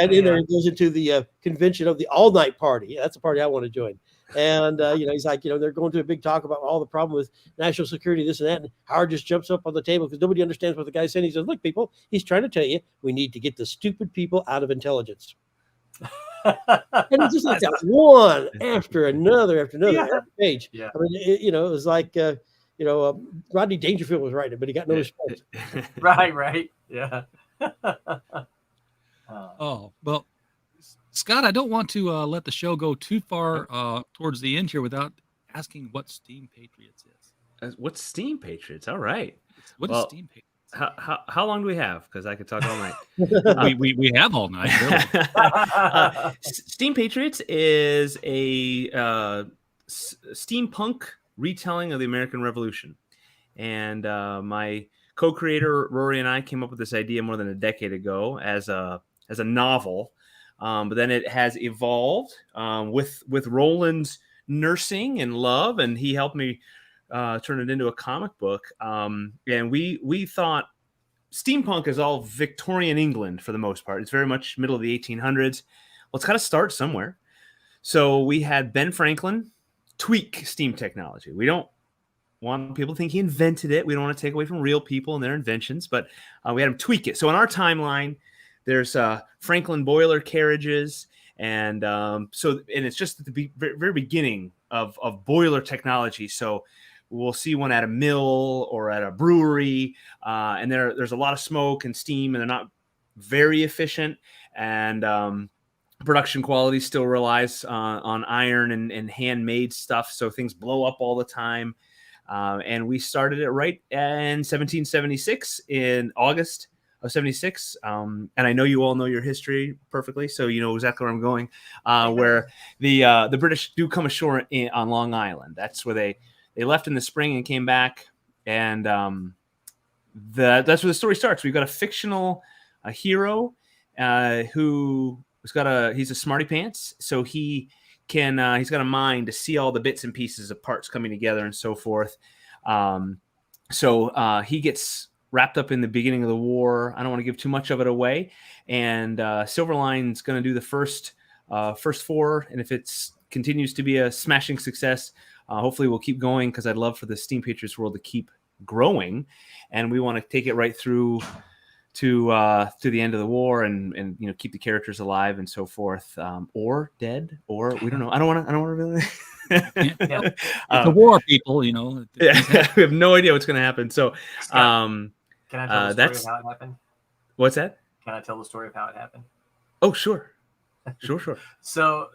And in there it goes into the convention of the All Night Party. That's a party I want to join. And he's like, they're going to a big talk about all the problem with national security, this and that. And Howard just jumps up on the table because nobody understands what the guy's saying. He says, "Look, people, he's trying to tell you we need to get the stupid people out of intelligence." And it's just like that, one after another page. Yeah. I mean, it was like Rodney Dangerfield was writing it, but he got no response. Right. Yeah. Oh, well, Scott, I don't want to let the show go too far towards the end here without asking what Steam Patriots is. What's Steam Patriots? All right. What is Steam Patriots? How long do we have? Because I could talk all night. we have all night. Really. Steam Patriots is a steampunk retelling of the American Revolution, and my co-creator Rory and I came up with this idea more than a decade ago as a novel. But then it has evolved with Roland's nursing and love, and he helped me turn it into a comic book. And we thought steampunk is all Victorian England for the most part. It's very much middle of the 1800s. Well, it's got to start somewhere. So we had Ben Franklin tweak steam technology. We don't want people to think he invented it. We don't want to take away from real people and their inventions, but we had him tweak it. So in our timeline, there's Franklin boiler carriages, and it's just at the very beginning of boiler technology. So we'll see one at a mill or at a brewery, and there's a lot of smoke and steam, and they're not very efficient, and production quality still relies on iron and handmade stuff, so things blow up all the time. And we started it right in 1776 in August of 76, and I know you all know your history perfectly, so you know exactly where I'm going. Where the British do come ashore on Long Island. That's where they left in the spring and came back, and that's where the story starts. We've got a fictional hero he's a smarty pants, so he's got a mind to see all the bits and pieces of parts coming together and so forth. So he gets wrapped up in the beginning of the war. I don't want to give too much of it away. And Silverline's going to do the first four. And if it continues to be a smashing success, hopefully we'll keep going, because I'd love for the Steam Patriots world to keep growing. And we want to take it right through to the end of the war, and keep the characters alive and so forth, or dead, or we don't know. I don't want to really. The war, people, we have no idea what's going to happen. So, can I tell the story of how it happened? What's that? Can I tell the story of how it happened? Oh, sure. Sure. So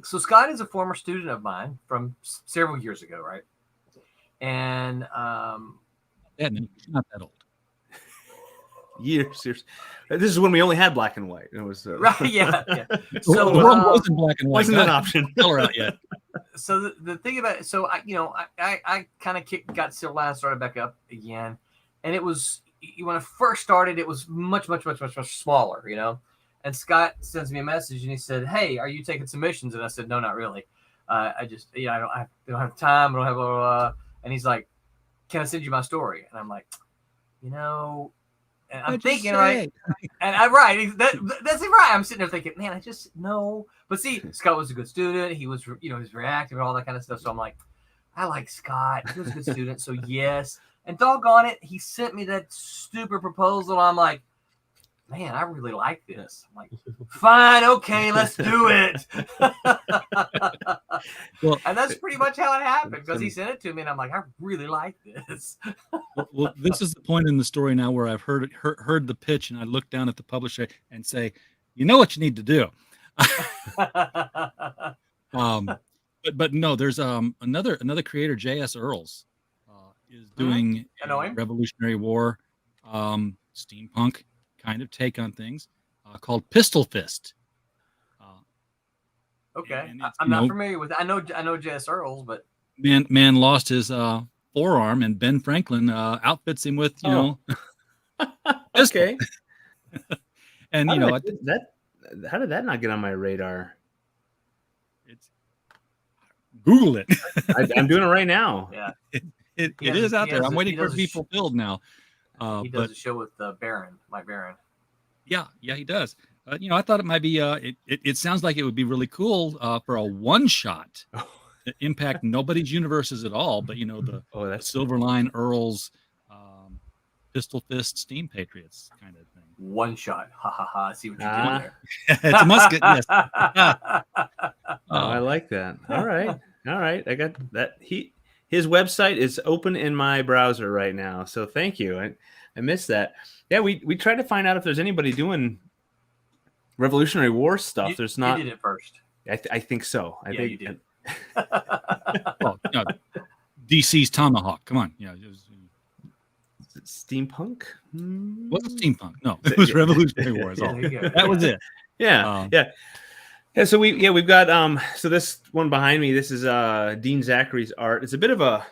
Scott is a former student of mine from several years ago, right? And not that old. Years. This is when we only had black and white. It was right, yeah. So So the world wasn't black and white. wasn't an option. Color out yet. So the thing about it, so I kind of got Silverline started back up again, and it was when I first started, it was much smaller, you know. And Scott sends me a message and he said, "Hey, are you taking submissions?" And I said, "No, not really. I just I don't have time. I don't have a." And he's like, "Can I send you my story?" And I'm like, and I'm thinking, right? And I'm right. That's right. I'm sitting there thinking, man, I just know. But see, Scott was a good student. He was, he was reactive and all that kind of stuff. So I'm like, I like Scott. He was a good student. So yes. And doggone it, he sent me that stupid proposal. I'm like, man, I really like this. I'm like, fine, okay, let's do it. Well, and that's pretty much how it happened, because he sent it to me, and I'm like, I really like this. well, this is the point in the story now where I've heard the pitch, and I look down at the publisher and say, you know what you need to do. But no, there's another creator, J.S. Earls, is doing Revolutionary War, steampunk kind of take on things, called Pistol Fist. Okay, I'm not familiar with it. I know J.S. Earls, but man lost his forearm, and Ben Franklin outfits him with okay. And how did that not get on my radar? It's Google it. I'm doing it right now. Yeah, it is out there. I'm waiting for it to be fulfilled now. He does a show with Baron, my Baron. Yeah, he does. I thought it might be. It sounds like it would be really cool for a one shot to impact nobody's universes at all. But the Silverline Earls, Pistol Fist, Steam Patriots kind of thing. One shot. Ha ha ha! I see what you're doing there. It's a musket. Yes. I like that. All right. I got that. His website is open in my browser right now, so thank you. I missed that. Yeah, we tried to find out if there's anybody doing Revolutionary War stuff. There's not. You did it first. I think so. I think you did. Well, DC's Tomahawk. Come on, steampunk. Wasn't steampunk? No, it was Revolutionary War. That was it. Yeah. Yeah, so we've got so this one behind me, this is Dean Zachary's art. It's a bit of a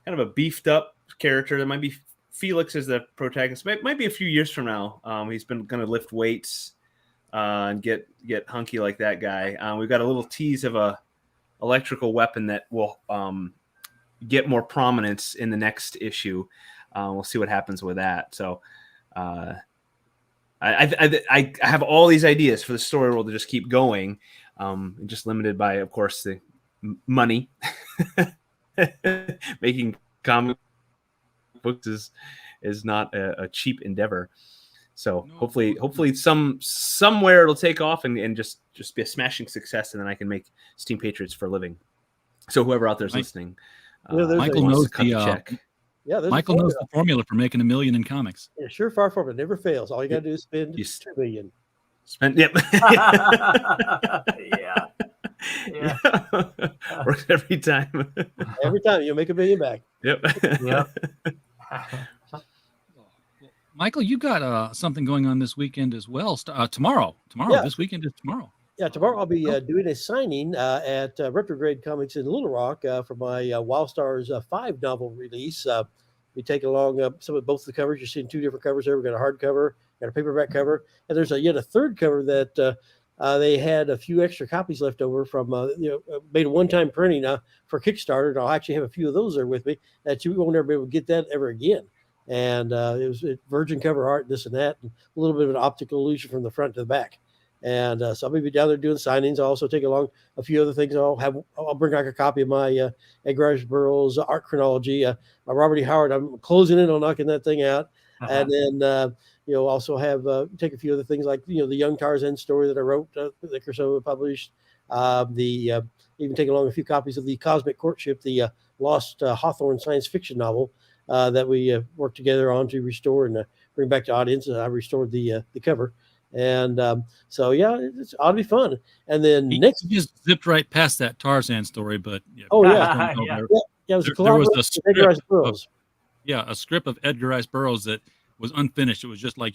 kind of a beefed up character. That might be Felix as the protagonist. Might be a few years from now. He's been going to lift weights and get hunky like that guy. We've got a little tease of a electrical weapon that will get more prominence in the next issue. We'll see what happens with that. So I have all these ideas for the story world to just keep going, just limited by, of course, the money. Making comic books is not a cheap endeavor. So hopefully somewhere it'll take off and just be a smashing success, and then I can make Steam Patriots for a living. So whoever out there's listening, Michael knows the check. Yeah, Michael knows the formula for making $1 million in comics. Yeah, surefire formula never fails. All you got to do is spend $2 million. Yep. Yeah. Works every time. Every time you'll make $1 million back. Yep. Michael, you got something going on this weekend as well. Tomorrow. Yeah. This weekend is tomorrow. Yeah, tomorrow I'll be doing a signing at Retrograde Comics in Little Rock for my Wild Stars 5 novel release. We take along both the covers. You're seeing 2 different covers there. We've got a hardcover, got a paperback cover, and there's yet a third cover that they had a few extra copies left over from made a one-time printing for Kickstarter, and I'll actually have a few of those there with me that you won't ever be able to get that ever again. And it was virgin cover art, this and that, and a little bit of an optical illusion from the front to the back. And so I'll be down there doing signings. I'll also take along a few other things. I'll bring back a copy of my Ed Garage Burroughs art chronology. My Robert E. Howard, I'm closing in on knocking that thing out. And then also have take a few other things like the Young Tarzan story that I wrote that Curso published. Even take along a few copies of the Cosmic Courtship, the lost Hawthorne science fiction novel that we worked together on to restore and bring back to audience. I restored the cover. And so yeah, it ought to be fun. And then He next, just zipped right past that Tarzan story, but yeah, oh yeah, Yeah. it was a there was collaboration a with Edgar Rice script Burroughs. a script of Edgar Rice Burroughs that was unfinished. It was just like,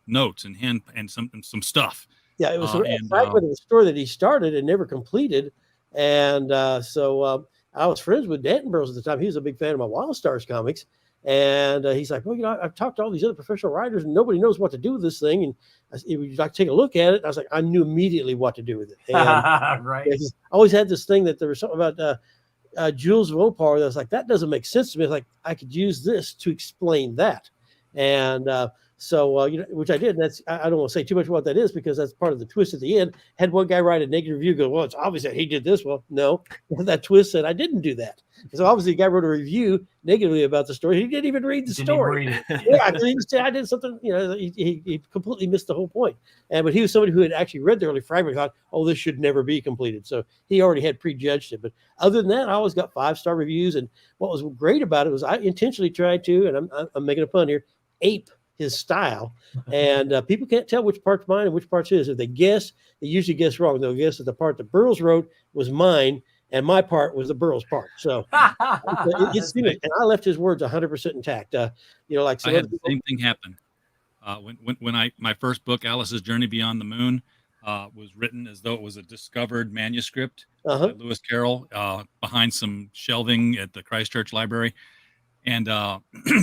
notes and some stuff. Yeah, it was a And fragment of the story that he started and never completed. And so I was friends with Danton Burroughs at the time. He was a big fan of my Wild Stars comics. And he's like, well, I've talked to all these other professional writers and nobody knows what to do with this thing. And would you like to take a look at it? And I was like, I knew immediately what to do with it. And Right. I always had this thing that there was something about Jules of Opar that was like, that doesn't make sense to me. It's like, I could use this to explain that. And so, which I did. And that's, I don't want to say too much about what that is because that's part of the twist at the end. Had one guy write a negative review, go, well, it's obvious that he did this. Well, no, that twist said I didn't do that. So obviously the guy wrote a review negatively about the story. He didn't even read the story. Yeah, he said I did something, he completely missed the whole point. But he was somebody who had actually read the early fragment and thought, oh, this should never be completed. So he already had prejudged it. But other than that, I always got 5-star reviews. And what was great about it was I intentionally tried to, and I'm making a pun here, ape his style. And people can't tell which part's mine and which part's his. If they guess, they usually guess wrong. They'll guess that the part that Burroughs wrote was mine and my part was the Burroughs part. So it's and I left his words 100% intact. Like I had the same thing happen. When my first book, Alice's Journey Beyond the Moon, was written as though it was a discovered manuscript by Lewis Carroll behind some shelving at the Christchurch Library. And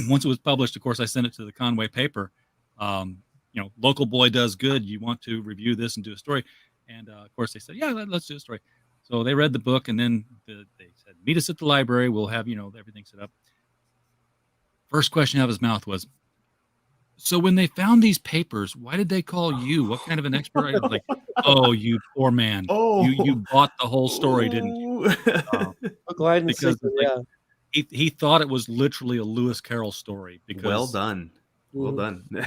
once it was published, of course, I sent it to the Conway paper. Local boy does good. You want to review this and do a story. And of course, they said, yeah, let's do a story. So they read the book, and then they said, meet us at the library. We'll have, everything set up. First question out of his mouth was, so when they found these papers, why did they call you? What kind of an expert are you? I was like, oh, you poor man. Oh, you bought the whole story, didn't you? Because he thought it was literally a Lewis Carroll story. Because well done. Well, the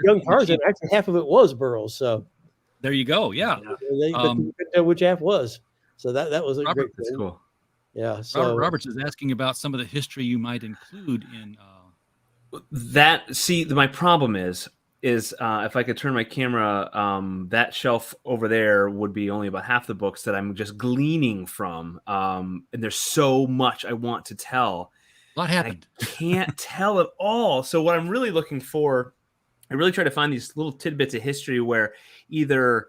young Tarzan, actually half of it was Burroughs. So there you go. Yeah. But you couldn't tell which half was. So that was a great thing. That's cool. Yeah. So Roberts is asking about some of the history you might include in that. See, my problem is if I could turn my camera, that shelf over there would be only about half the books that I'm just gleaning from. And there's so much I want to tell. A lot happened. I can't tell it all. So what I'm really looking for, I really try to find these little tidbits of history where either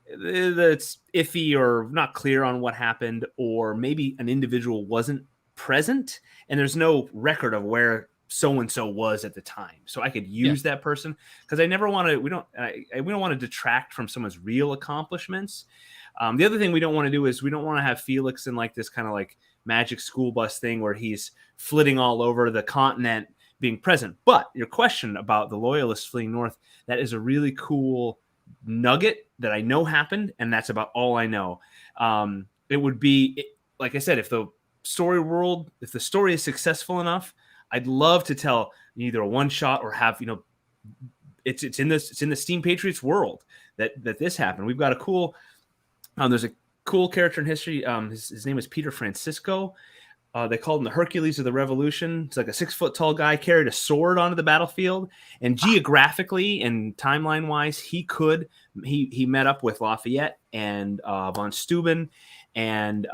it's iffy or not clear on what happened, or maybe an individual wasn't present and there's no record of where so-and-so was at the time. So I could use that person, because I never want to, we don't want to detract from someone's real accomplishments. The other thing we don't want to do is we don't want to have Felix in like this kind of like magic school bus thing where he's flitting all over the continent being present. But your question about the loyalists fleeing north, that is a really cool nugget that I know happened, and that's about all I know. It would be, like I said, if the story is successful enough, I'd love to tell either a one shot or have, it's in the Steam Patriots world that this happened. We've got a cool, there's a cool character in history. His name is Peter Francisco. They called him the Hercules of the Revolution. It's like a 6-foot tall guy, carried a sword onto the battlefield. And geographically and timeline wise, he met up with Lafayette and von Steuben. And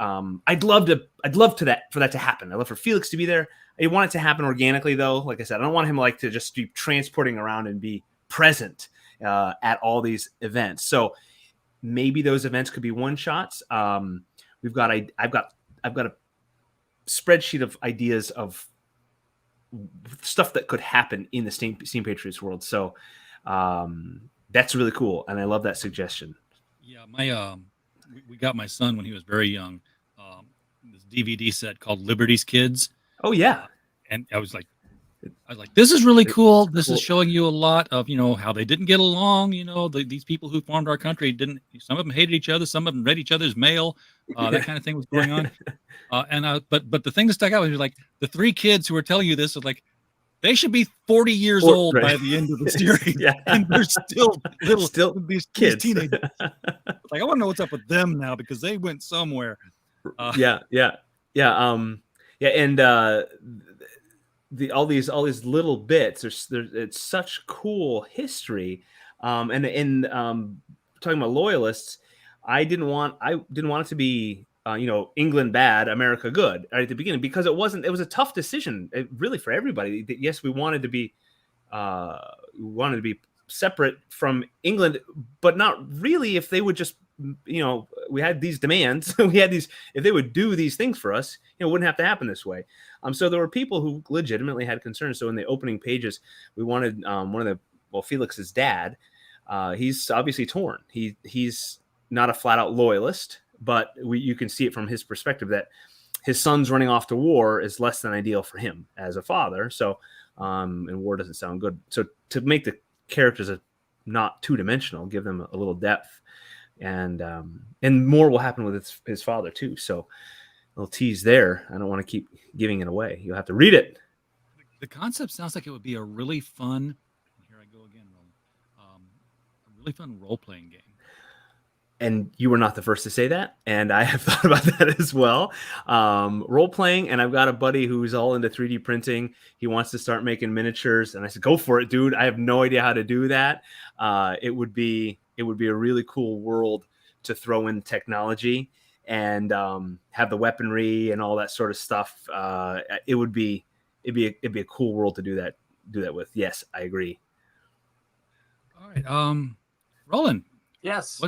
I'd love for that to happen. I'd love for Felix to be there. I want it to happen organically, though. Like I said, I don't want him to just be transporting around and be present at all these events. So maybe those events could be one shots. I've got a spreadsheet of ideas of stuff that could happen in the Steam Patriots world. So that's really cool, and I love that suggestion. Yeah, we got my son when he was very young this DVD set called Liberty's Kids. Oh yeah, and I was like, this is really cool. This is showing you a lot of how they didn't get along. These people who formed our country didn't. Some of them hated each other. Some of them read each other's mail. That kind of thing was going on. But the thing that stuck out was like the 3 kids who were telling you this was like they should be 40 years old by the end of the series, and they're still these kids, teenagers. Like I want to know what's up with them now because they went somewhere. And all these little bits. It's such cool history. And in talking about loyalists, I didn't want it to be England bad, America good right at the beginning, because it was a tough decision really for everybody. Yes, we wanted to be separate from England, but not really. If they would just, we had these demands, if they would do these things for us, it wouldn't have to happen this way. So there were people who legitimately had concerns. So in the opening pages, we wanted Felix's dad. He's obviously torn. He's not a flat out loyalist, but you can see it from his perspective that his son's running off to war is less than ideal for him as a father. So, and war doesn't sound good. So to make the characters not two-dimensional, give them a little depth, and more will happen with his father too. So a little tease there. I don't want to keep giving it away. You'll have to read it. The concept sounds like it would be a really fun. Here I go again, a really fun role-playing game. And you were not the first to say that. And I have thought about that as well. Role-playing, and I've got a buddy who's all into 3D printing. He wants to start making miniatures. And I said, go for it, dude. I have no idea how to do that. It would be a really cool world to throw in technology and have the weaponry and all that sort of stuff. It'd be a cool world to do that with. Yes, I agree. All right. Roland. Yes.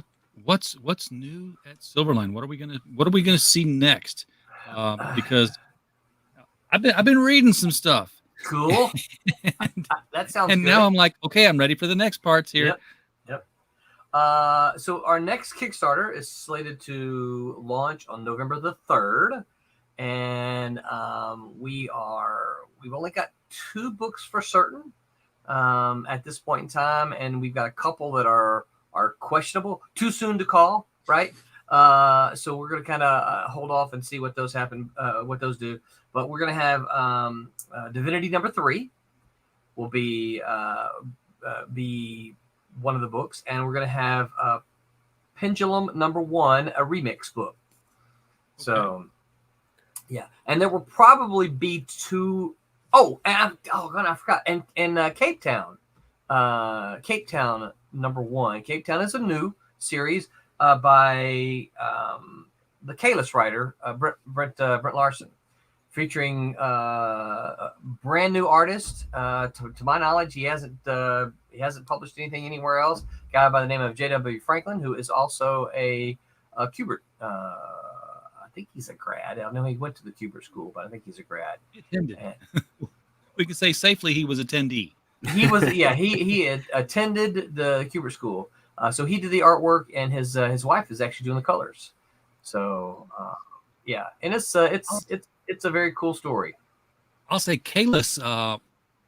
What's new at Silverline? What are we gonna see next? Because I've been reading some stuff. Cool. That sounds and good. Now I'm like, okay, I'm ready for the next parts here. Yep. So our next Kickstarter is slated to launch on November the 3rd. And we've only got 2 books for certain at this point in time, and we've got a couple that are questionable, too soon to call, right? So we're going to kind of hold off and see what those do. But we're going to have Divinity number 3 will be one of the books, and we're going to have Pendulum number 1, a remix book. Okay. So yeah, and there will probably be 2. Oh, and I forgot. And Cape Town number 1. Cape Town is a new series by the Kalis writer Brent Larson, featuring a brand new artist. To my knowledge, he hasn't published anything anywhere else. A guy by the name of J.W. Franklin, who is also a Kubert. I think he's a grad. I know he went to the Kubert school, but I think he's a grad. He attended. We can say safely he was attendee. He was, yeah. He had attended the Kubert school, so he did the artwork, and his wife is actually doing the colors. So, yeah, and it's a very cool story. I'll say Kalis.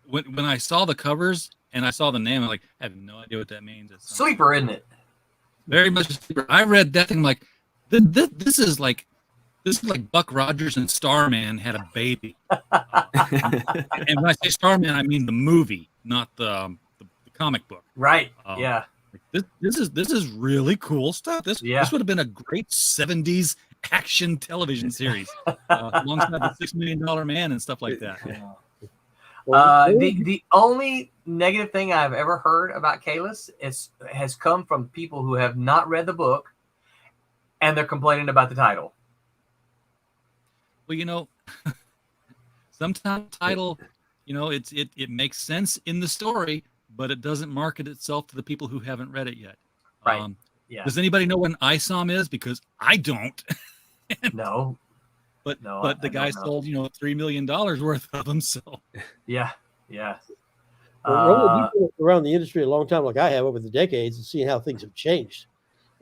When I saw the covers and I saw the name, I'm like, I have no idea what that means. Sleeper, isn't it? Very much a sleeper. I read that thing like, this is like Buck Rogers and Starman had a baby. And when I say Starman, I mean the movie, not the comic book. Right. Yeah. This is really cool stuff. This would have been a great 70s action television series alongside the $6 Million Man and stuff like that. The only negative thing I've ever heard about Kalis has come from people who have not read the book, and they're complaining about the title. Well, sometimes title, it makes sense in the story, but it doesn't market itself to the people who haven't read it yet. Right. Yeah. Does anybody know what an ISOM is? Because I don't. No. But the guy sold, $3 million worth of them. So yeah. Well, you've been around the industry a long time, like I have over the decades, and seeing how things have changed.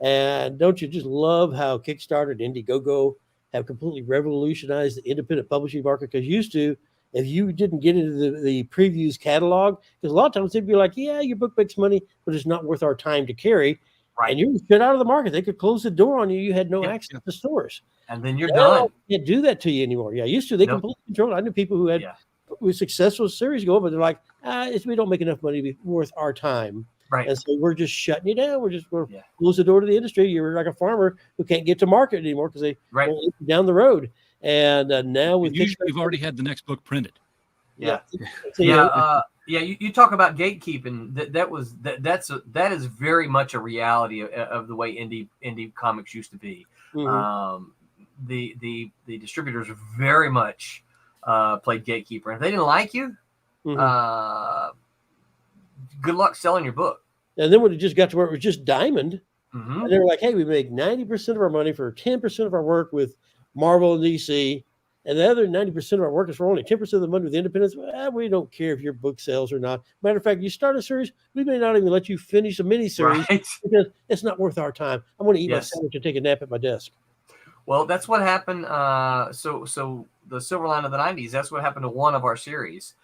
And don't you just love how Kickstarter and Indiegogo have completely revolutionized the independent publishing market? Because used to, if you didn't get into the previews catalog, because a lot of times they'd be like, yeah, your book makes money, but it's not worth our time to carry. Right. And you're shut out of the market. They could close the door on you. You had no access to stores. And then you're done. They can't do that to you anymore. Yeah, used to. They completely control it. I knew people who had successful series go, but they're like, we don't make enough money to be worth our time. Right. And so we're just shutting you down. We're going to close the door to the industry. You're like a farmer who can't get to market anymore because they won't let you down the road. And now with usually you've already had the next book printed. Yeah. So, Yeah, you talk about gatekeeping. That is very much a reality of the way indie comics used to be. Mm-hmm. The distributors very much played gatekeeper. And if they didn't like you, Mm-hmm. Good luck selling your book. And then when it just got to where it was just Diamond, Mm-hmm. and they were like, "Hey, we make 90% of our money for 10% of our work with Marvel and DC, and the other 90% of our work is for only 10% of the money with independents. We don't care if your book sells or not. Matter of fact, you start a series, we may not even let you finish a miniseries Right. because it's not worth our time. I'm going to eat my Yes. sandwich and take a nap at my desk." Well, that's what happened. So the Silverline of the '90s. That's what happened to one of our series.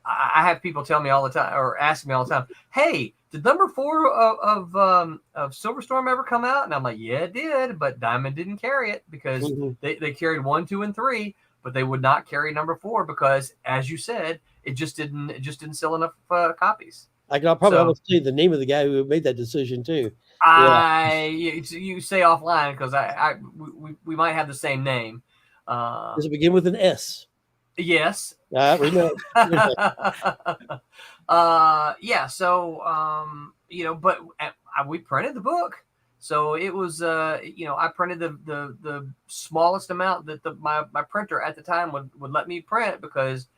I have people tell me all the time, or ask me all the time, "Hey, did number 4 of Silver Storm ever come out?" And I'm like, "Yeah, it did, but Diamond didn't carry it because Mm-hmm. they carried 1, 2, and 3, but they would not carry number 4 because, as you said, it just didn't sell enough copies." I'll probably almost say the name of the guy who made that decision too. You say offline because we might have the same name. Does it begin with an S? Yes. We know. Yeah. So but we printed the book, so it was I printed the smallest amount that my printer at the time would let me print because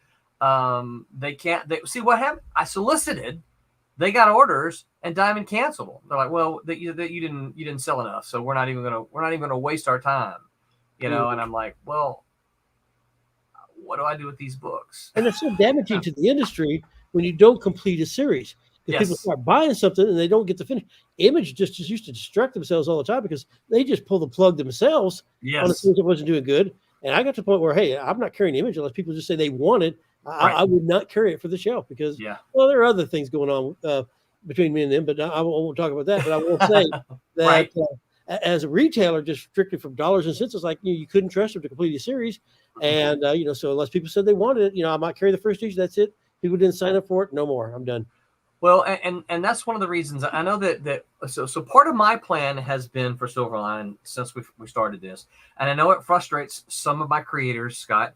they see what happened. I solicited. They got orders and Diamond canceled them. They're like, "Well, that you didn't sell enough, so we're not even gonna waste our time," And I'm like, "Well, what do I do with these books?" And it's so damaging to the industry when you don't complete a series. Because people start buying something and they don't get to finish. Image just used to distract themselves all the time because they just pull the plug themselves on a series that wasn't doing good. And I got to the point where, hey, I'm not carrying Image unless people just say they want it. I would not carry it for the shelf because, well, there are other things going on between me and them, but I won't talk about that. But I will say that as a retailer, just strictly from dollars and cents, it's like you couldn't trust them to complete a series. And, so unless people said they wanted it, I might carry the first issue. That's it. People didn't sign up for it. No more. I'm done. Well, and that's one of the reasons I know that so part of my plan has been for Silverline since we started this, and I know it frustrates some of my creators, Scott.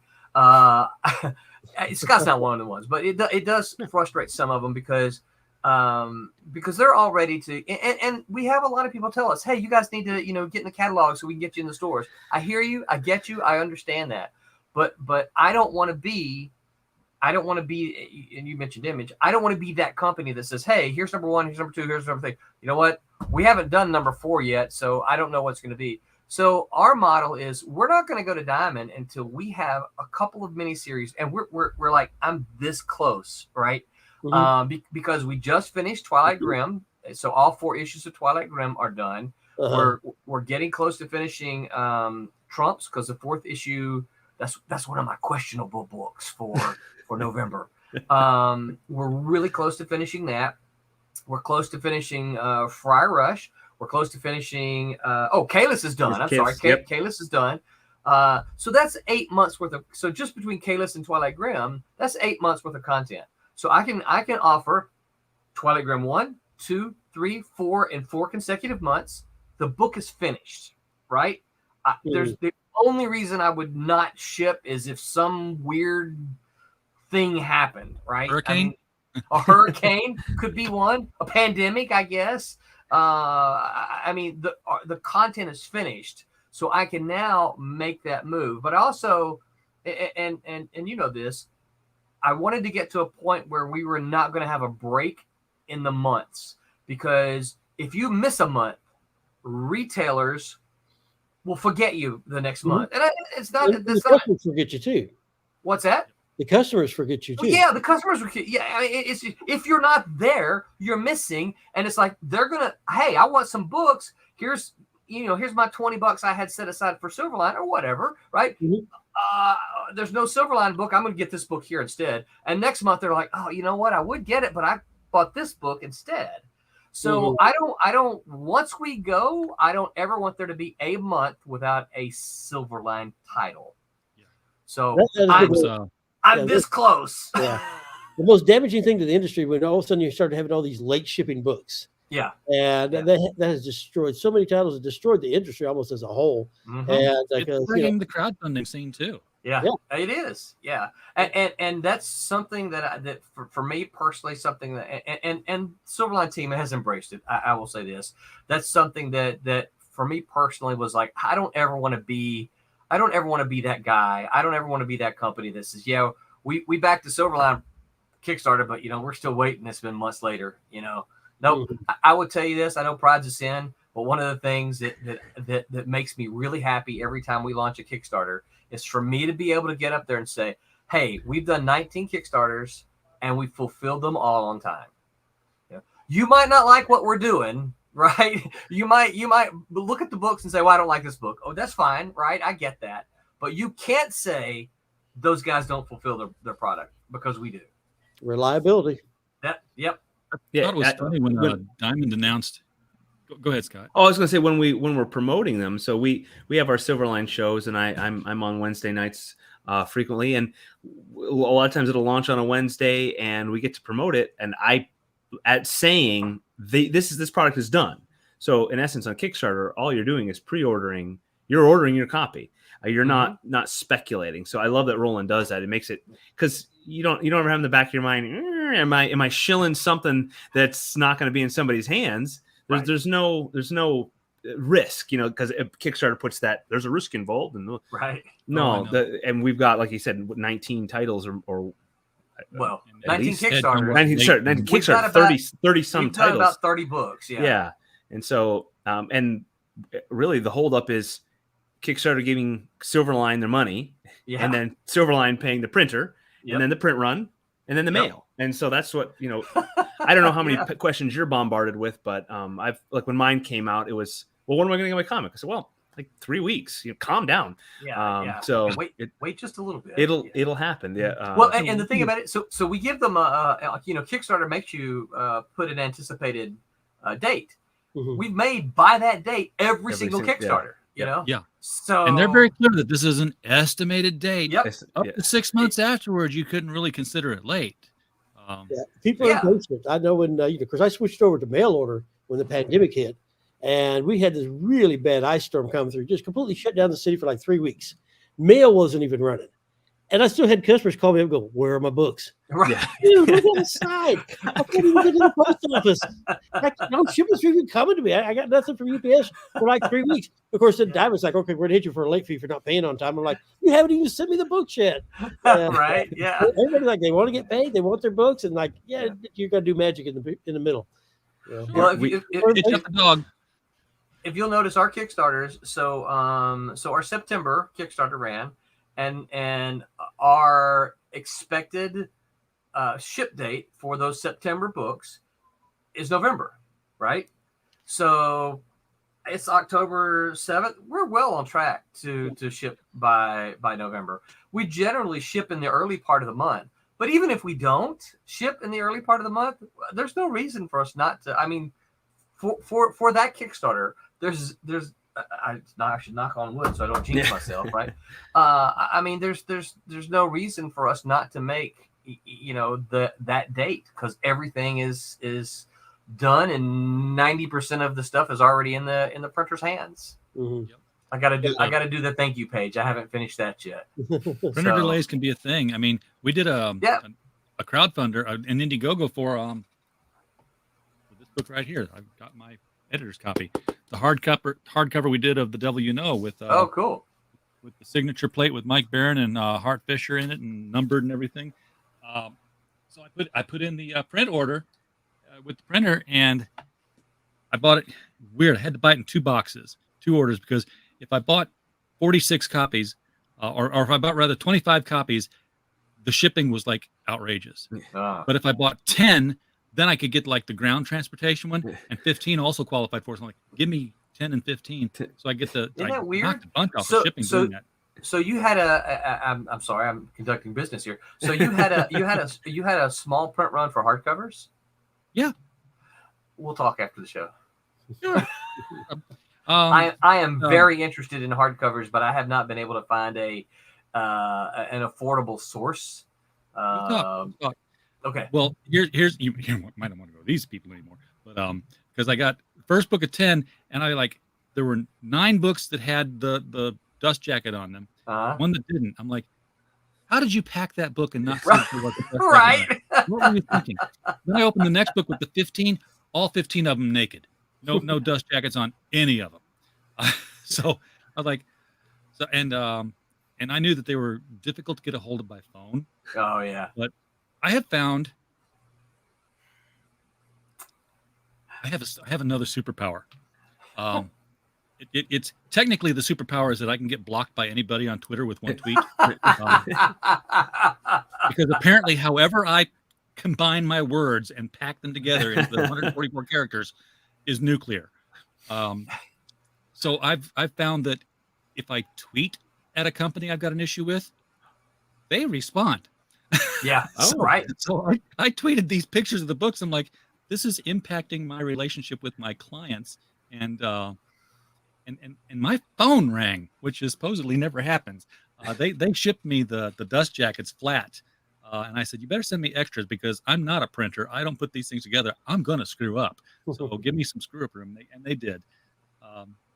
Scott's not one of the ones, but it does frustrate some of them because they're all ready to, and we have a lot of people tell us, "Hey, you guys need to get in the catalog so we can get you in the stores." I hear you, I get you, I understand that, but I don't want to be, and you mentioned Image, I don't want to be that company that says, "Hey, here's number 1, here's number 2, here's number 3. You know what? We haven't done number 4 yet, so I don't know what's going to be." So our model is we're not going to go to Diamond until we have a couple of miniseries, and we're like, I'm this close, right? Mm-hmm. Because we just finished Twilight Grim, so all 4 issues of Twilight Grim are done. We're getting close to finishing Trumps because the 4th issue, that's one of my questionable books for November. We're really close to finishing that. We're close to finishing Friar Rush. We're close to finishing. Kalis is done. Kalis is done. So that's 8 months worth of. So just between Kalis and Twilight Grim, that's 8 months worth of content. So I can offer Twilight Grim 1, 2, 3, 4 in 4 consecutive months. The book is finished, right? There's the only reason I would not ship is if some weird thing happened, right? Hurricane. A hurricane could be one. A pandemic, I guess. The content is finished, so I can now make that move. But also, and this, I wanted to get to a point where we were not going to have a break in the months, because if you miss a month, retailers will forget you the next month, and the customers forget you too. What's that? The customers forget you too. Yeah, the customers forget. Yeah, I mean, it's if you're not there, you're missing, and it's like they're gonna. Hey, I want some books. Here's my $20 I had set aside for Silverline or whatever, right? Mm-hmm. There's no Silverline book. I'm gonna get this book here instead. And next month they're like, "Oh, you know what? I would get it, but I bought this book instead." So I don't. Once we go, I don't ever want there to be a month without a Silverline title. Yeah. So I'm this close. Yeah. The most damaging thing to the industry when all of a sudden you start having all these late shipping books. Yeah. And that has destroyed so many titles. It destroyed the industry almost as a whole. Mm-hmm. And it's bringing the crowdfunding scene too. Yeah, it is. Yeah, and that's something that for me personally, something that and Silverline team has embraced it. I will say this. That's something that for me personally was like, I don't ever want to be that guy. I don't ever want to be that company that says, yeah, we backed the Silverline Kickstarter, but we're still waiting. It's been months later. Nope. I would tell you this. I know pride's a sin, but one of the things that makes me really happy every time we launch a Kickstarter is for me to be able to get up there and say, hey, we've done 19 Kickstarters and we fulfilled them all on time. You might not like what we're doing, right? You might look at the books and say, well, I don't like this book. Oh, that's fine, right? I get that. But you can't say those guys don't fulfill their product, because we do. Reliability. Yep. I thought it was funny when Diamond announced. Go ahead, Scott. Oh, I was going to say when we're promoting them. So we have our Silverline shows, and I'm on Wednesday nights frequently, and a lot of times it'll launch on a Wednesday, and we get to promote it. And this product is done. So in essence, on Kickstarter, all you're doing is pre-ordering. You're ordering your copy. You're not speculating. So I love that Roland does that. It makes it, because you don't ever have in the back of your mind, am I shilling something that's not going to be in somebody's hands? There's no risk, because Kickstarter puts that there's a risk involved, and and we've got, like you said, 19 titles or 19 Kickstarter, 19 Kickstarter, 30 some titles, about 30 books, yeah. And so and really the holdup is Kickstarter giving Silverline their money, and then Silverline paying the printer, and then the print run, and then the mail. And so that's what, I don't know how many questions you're bombarded with, but I've, like, when mine came out, it was, well, when am I going to get my comic? I said, well, like 3 weeks. Calm down. So wait just a little bit. It'll happen. Yeah. Well, and the thing about it, so we give them Kickstarter makes you put an anticipated date. Mm-hmm. We've made by that date every single Kickstarter. So, and they're very clear that this is an estimated date. Up to 6 months afterwards, you couldn't really consider it late. People are impatient. I know when because I switched over to mail order when the pandemic hit, and we had this really bad ice storm come through, just completely shut down the city for like 3 weeks. Mail wasn't even running. And I still had customers call me up and go, where are my books? Right. Dude, look on the side. I can't even get to the post office. No shipments are even coming to me. I got nothing from UPS for like 3 weeks. Of course, then Diamond's like, okay, we're going to hit you for a late fee for not paying on time. I'm like, you haven't even sent me the books yet. Right, yeah. Everybody, like, they want to get paid. They want their books. And like, you're going to do magic in the middle. Well, if you'll notice our Kickstarters, so our September Kickstarter ran, and our expected ship date for those September books is November, right? So it's October 7th. We're well on track to ship by November. We generally ship in the early part of the month, but even if we don't ship in the early part of the month, there's no reason for us not to. I mean, for that Kickstarter, there's I should knock on wood so I don't jinx myself, right? I mean, there's no reason for us not to make that date, because everything is done and 90% of the stuff is already in the printer's hands. Mm-hmm. I gotta do the thank you page. I haven't finished that yet. Printer delays can be a thing. I mean, we did a crowdfunder, an Indiegogo for this book right here. I've got my editor's copy. The hardcover we did of The Devil You Know with cool, with the signature plate with Mike Barron and Hart Fisher in it and numbered and everything. So I put in the print order with the printer, and I bought it weird. I had to buy it in 2 boxes, 2 orders, because if I bought 46 copies, or if I bought rather 25 copies, the shipping was like outrageous. But if I bought 10, then I could get like the ground transportation one, and 15 also qualified for it. So I'm like, give me 10 and 15, so I get the. Isn't that weird? Knocked a bunch off the shipping doing that. So you had I'm sorry, I'm conducting business here. So you had a small print run for hardcovers. Yeah, we'll talk after the show. Sure. I am very interested in hardcovers, but I have not been able to find an affordable source. Okay. Well, here's you might not want to go to these people anymore, but because I got the first book of 10, and there were 9 books that had the dust jacket on them. Uh-huh. One that didn't. I'm like, how did you pack that book and not see Right. if there was a dust jacket Right. on it? What were you thinking? Then I opened the next book with the 15, all 15 of them naked. No dust jackets on any of them. So I was like, and I knew that they were difficult to get a hold of by phone. Oh yeah. But I have found I have another superpower. It's technically the superpower is that I can get blocked by anybody on Twitter with one tweet. Because apparently, however I combine my words and pack them together into the 144 characters is nuclear. So I've found that if I tweet at a company I've got an issue with, they respond. Yeah. Right. So I tweeted these pictures of the books. I'm like, this is impacting my relationship with my clients, and my phone rang, which is supposedly never happens. They shipped me the dust jackets flat, and I said, you better send me extras because I'm not a printer. I don't put these things together. I'm gonna screw up. So give me some screw up room, and they did.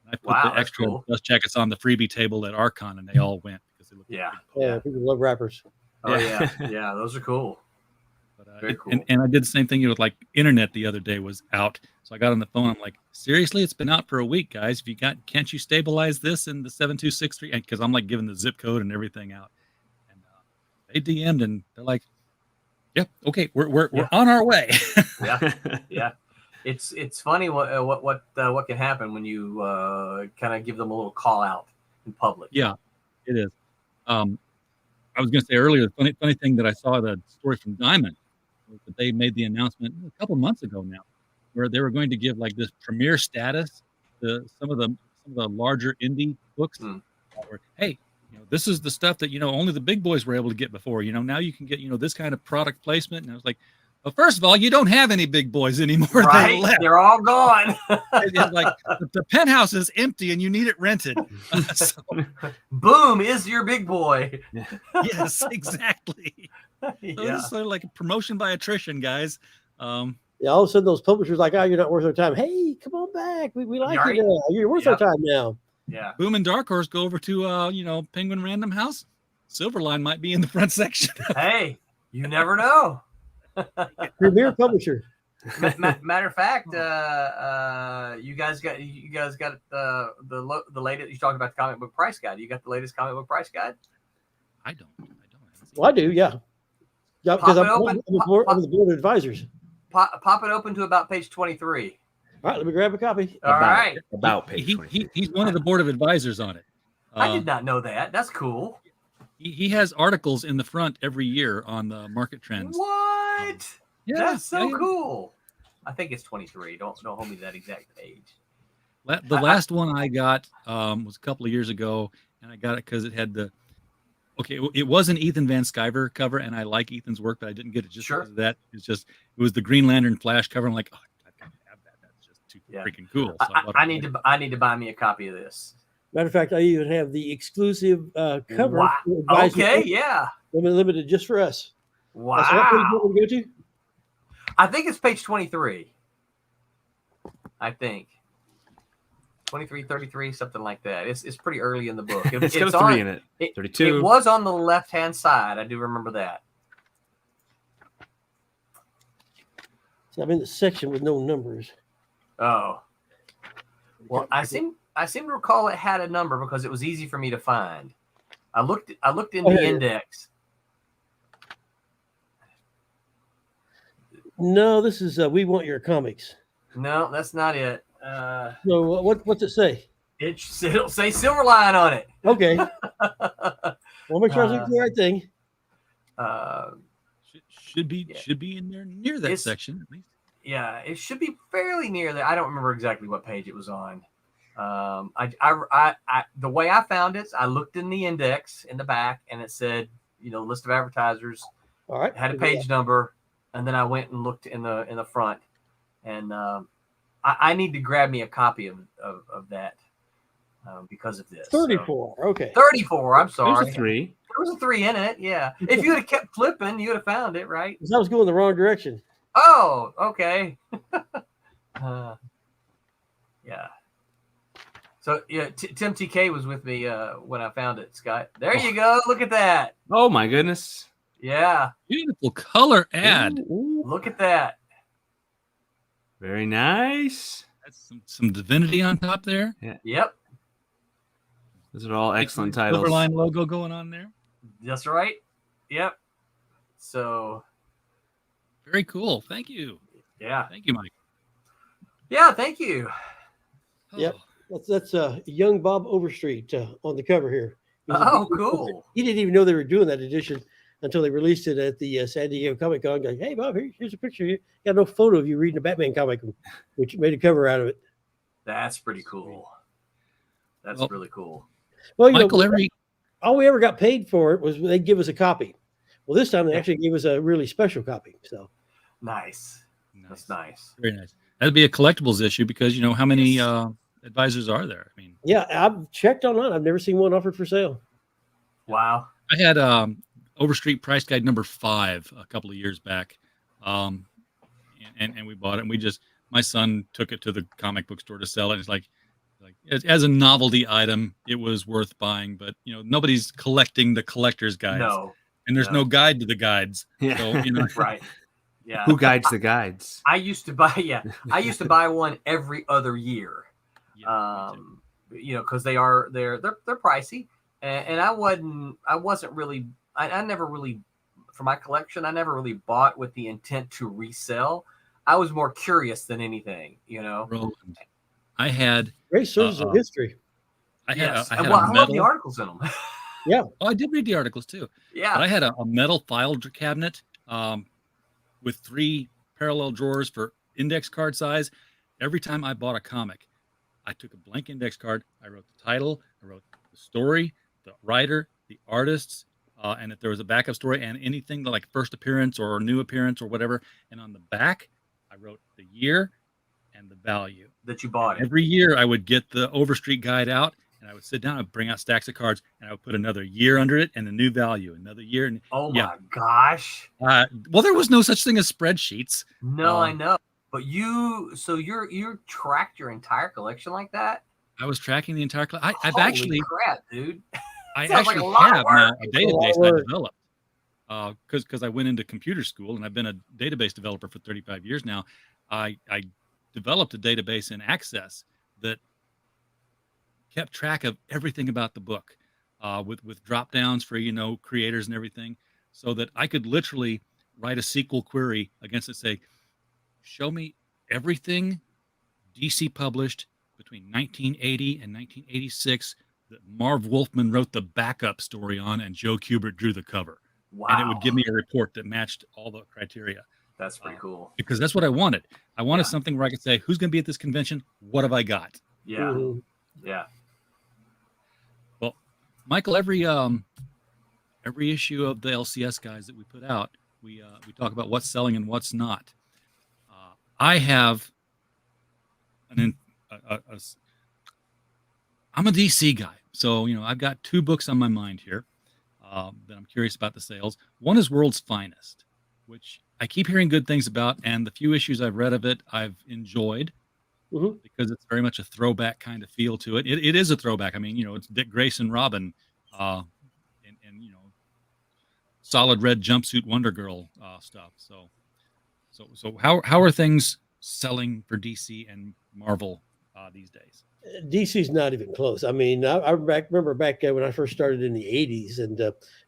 I put the extra dust jackets on the freebie table at Archon, and they all went because they looked. Yeah, people love wrappers. Oh yeah, yeah, those are cool. But, very cool. And I did the same thing with like internet the other day was out, so I got on the phone. I'm like, seriously, it's been out for a week, guys. If you can't you stabilize this in the 7263? Because I'm like giving the zip code and everything out, and they DM'd and they're like, "Yep, yeah, okay, we're on our way." Yeah. It's funny what can happen when you kind of give them a little call out in public. Yeah, it is. I was going to say earlier, the funny thing that I saw the story from Diamond was that they made the announcement a couple months ago now, where they were going to give like this premier status to some of the larger indie books. Where, hey, this is the stuff that only the big boys were able to get before. Now you can get this kind of product placement. And I was like, well, first of all, you don't have any big boys anymore. Right, they're all gone. It's like the penthouse is empty and you need it rented. So, boom is your big boy. Yes, exactly. So it's sort of like a promotion by attrition, guys. Yeah, all of a sudden those publishers like, oh, you're not worth our time. Hey, come on back. We like you now. You're worth our time now. Yeah. Boom and Dark Horse go over to Penguin Random House. Silverline might be in the front section. Hey, you never know. Premier publisher. Matter of fact, you guys got the latest. You talked about the comic book price guide. You got the latest comic book price guide? I don't. Well, I do. Yeah. Yeah, because I'm on the board of advisors. Pop it open to about page 23. All right, let me grab a copy. About page 23. He's one of the board of advisors on it. I did not know that. That's cool. He has articles in the front every year on the market trends. What? That's so cool. I think it's 23. Don't hold me to that exact page. The last one I got was a couple of years ago, and I got it because it had it was an Ethan Van Sciver cover, and I like Ethan's work, but I didn't get it just because of that. It was the Green Lantern Flash cover. I'm like, oh, I've got to have that. That's just too freaking cool. So I need to buy me a copy of this. Matter of fact, I even have the exclusive cover. Wow. Okay, yeah. Limited just for us. Wow. So what page do you want to go to? I think it's page 23. I think. 23, 33, something like that. It's pretty early in the book. It's got a 3 in it. 32. It was on the left-hand side. I do remember that. So I'm in the section with no numbers. Oh. Well, I seem to recall it had a number because it was easy for me to find. I looked in the index. No, this is We Want Your Comics. No, that's not it. So what's it say? It'll say Silverline on it. Okay. We'll make sure I look the right thing. Should be in there near that section at least. Yeah, it should be fairly near there. I don't remember exactly what page it was on. The way I found it, I looked in the index in the back, and it said, list of advertisers. All right. It had a page number, and then I went and looked in the front, and I need to grab me a copy of that because of this. 34. So. Okay. 34. I'm sorry. There's a 3. There was a 3 in it. Yeah. If you would have kept flipping, you would have found it, right? Because I was going the wrong direction. Oh, okay. Yeah. So yeah, Tim TK was with me when I found it, Scott. There you go. Look at that. Oh my goodness. Yeah. Beautiful color ad. Ooh. Look at that. Very nice. That's some divinity on top there. Yep. Those are all excellent titles. Silverline logo going on there. That's right. Yep. So very cool. Thank you. Yeah. Thank you, Mike. Yeah, thank you. Yep. That's young Bob Overstreet on the cover here. Oh, cool. He didn't even know they were doing that edition until they released it at the San Diego Comic Con. Like, hey, Bob, here's a picture. You got no photo of you reading a Batman comic, which made a cover out of it. That's pretty cool. That's really cool. Well, Michael, all we ever got paid for it was they'd give us a copy. Well, this time they actually gave us a really special copy. So nice. That's nice. Very nice. That'd be a collectibles issue because how many advisors are there? I mean, yeah, I've checked online. I've never seen one offered for sale. Wow. I had Overstreet Price Guide number 5 a couple of years back, and we bought it. And my son took it to the comic book store to sell it. It's like as a novelty item, it was worth buying. But nobody's collecting the collector's guides. No. And there's no guide to the guides. Yeah. So, right. Yeah. Who guides the guides? I used to buy one every other year. Yeah, because they're pricey. And I wasn't really, I never really, for my collection, I never really bought with the intent to resell. I was more curious than anything, Roland, I had great sources of history. I I love the articles in them. Yeah. Oh, I did read the articles too. Yeah. But I had a metal file cabinet with 3 parallel drawers for index card size. Every time I bought a comic, I took a blank index card. I wrote the title. I wrote the story, the writer, the artists, and if there was a backup story and anything like first appearance or new appearance or whatever. And on the back, I wrote the year and the value that you bought. Every year I would get the Overstreet guide out. And I would sit down and bring out stacks of cards, and I would put another year under it and a new value, another year. And oh my gosh! Well, there was no such thing as spreadsheets. No, I know. But you tracked your entire collection like that? I was tracking the entire collection. I've Holy actually, crap, dude! I Sounds actually like have now a database I developed because I went into computer school and I've been a database developer for 35 years now. I developed a database in Access that kept track of everything about the book with drop downs for creators and everything, so that I could literally write a SQL query against it, say, show me everything DC published between 1980 and 1986 that Marv Wolfman wrote the backup story on and Joe Kubert drew the cover. Wow. And it would give me a report that matched all the criteria. That's pretty cool. Because that's what I wanted. I wanted something where I could say, who's going to be at this convention? What have I got? Yeah. Mm-hmm. Yeah. Michael, every issue of the LCS Guys that we put out, we talk about what's selling and what's not. I have I'm a DC guy, so I've got 2 books on my mind here that I'm curious about the sales. One is World's Finest, which I keep hearing good things about, and the few issues I've read of it, I've enjoyed. Mm-hmm. Because it's very much a throwback kind of feel to it. It is a throwback. I mean, it's Dick Grayson, Robin, and solid red jumpsuit Wonder Girl stuff. So how are things selling for DC and Marvel these days? DC's not even close. I mean, I remember back when I first started in the 80s, and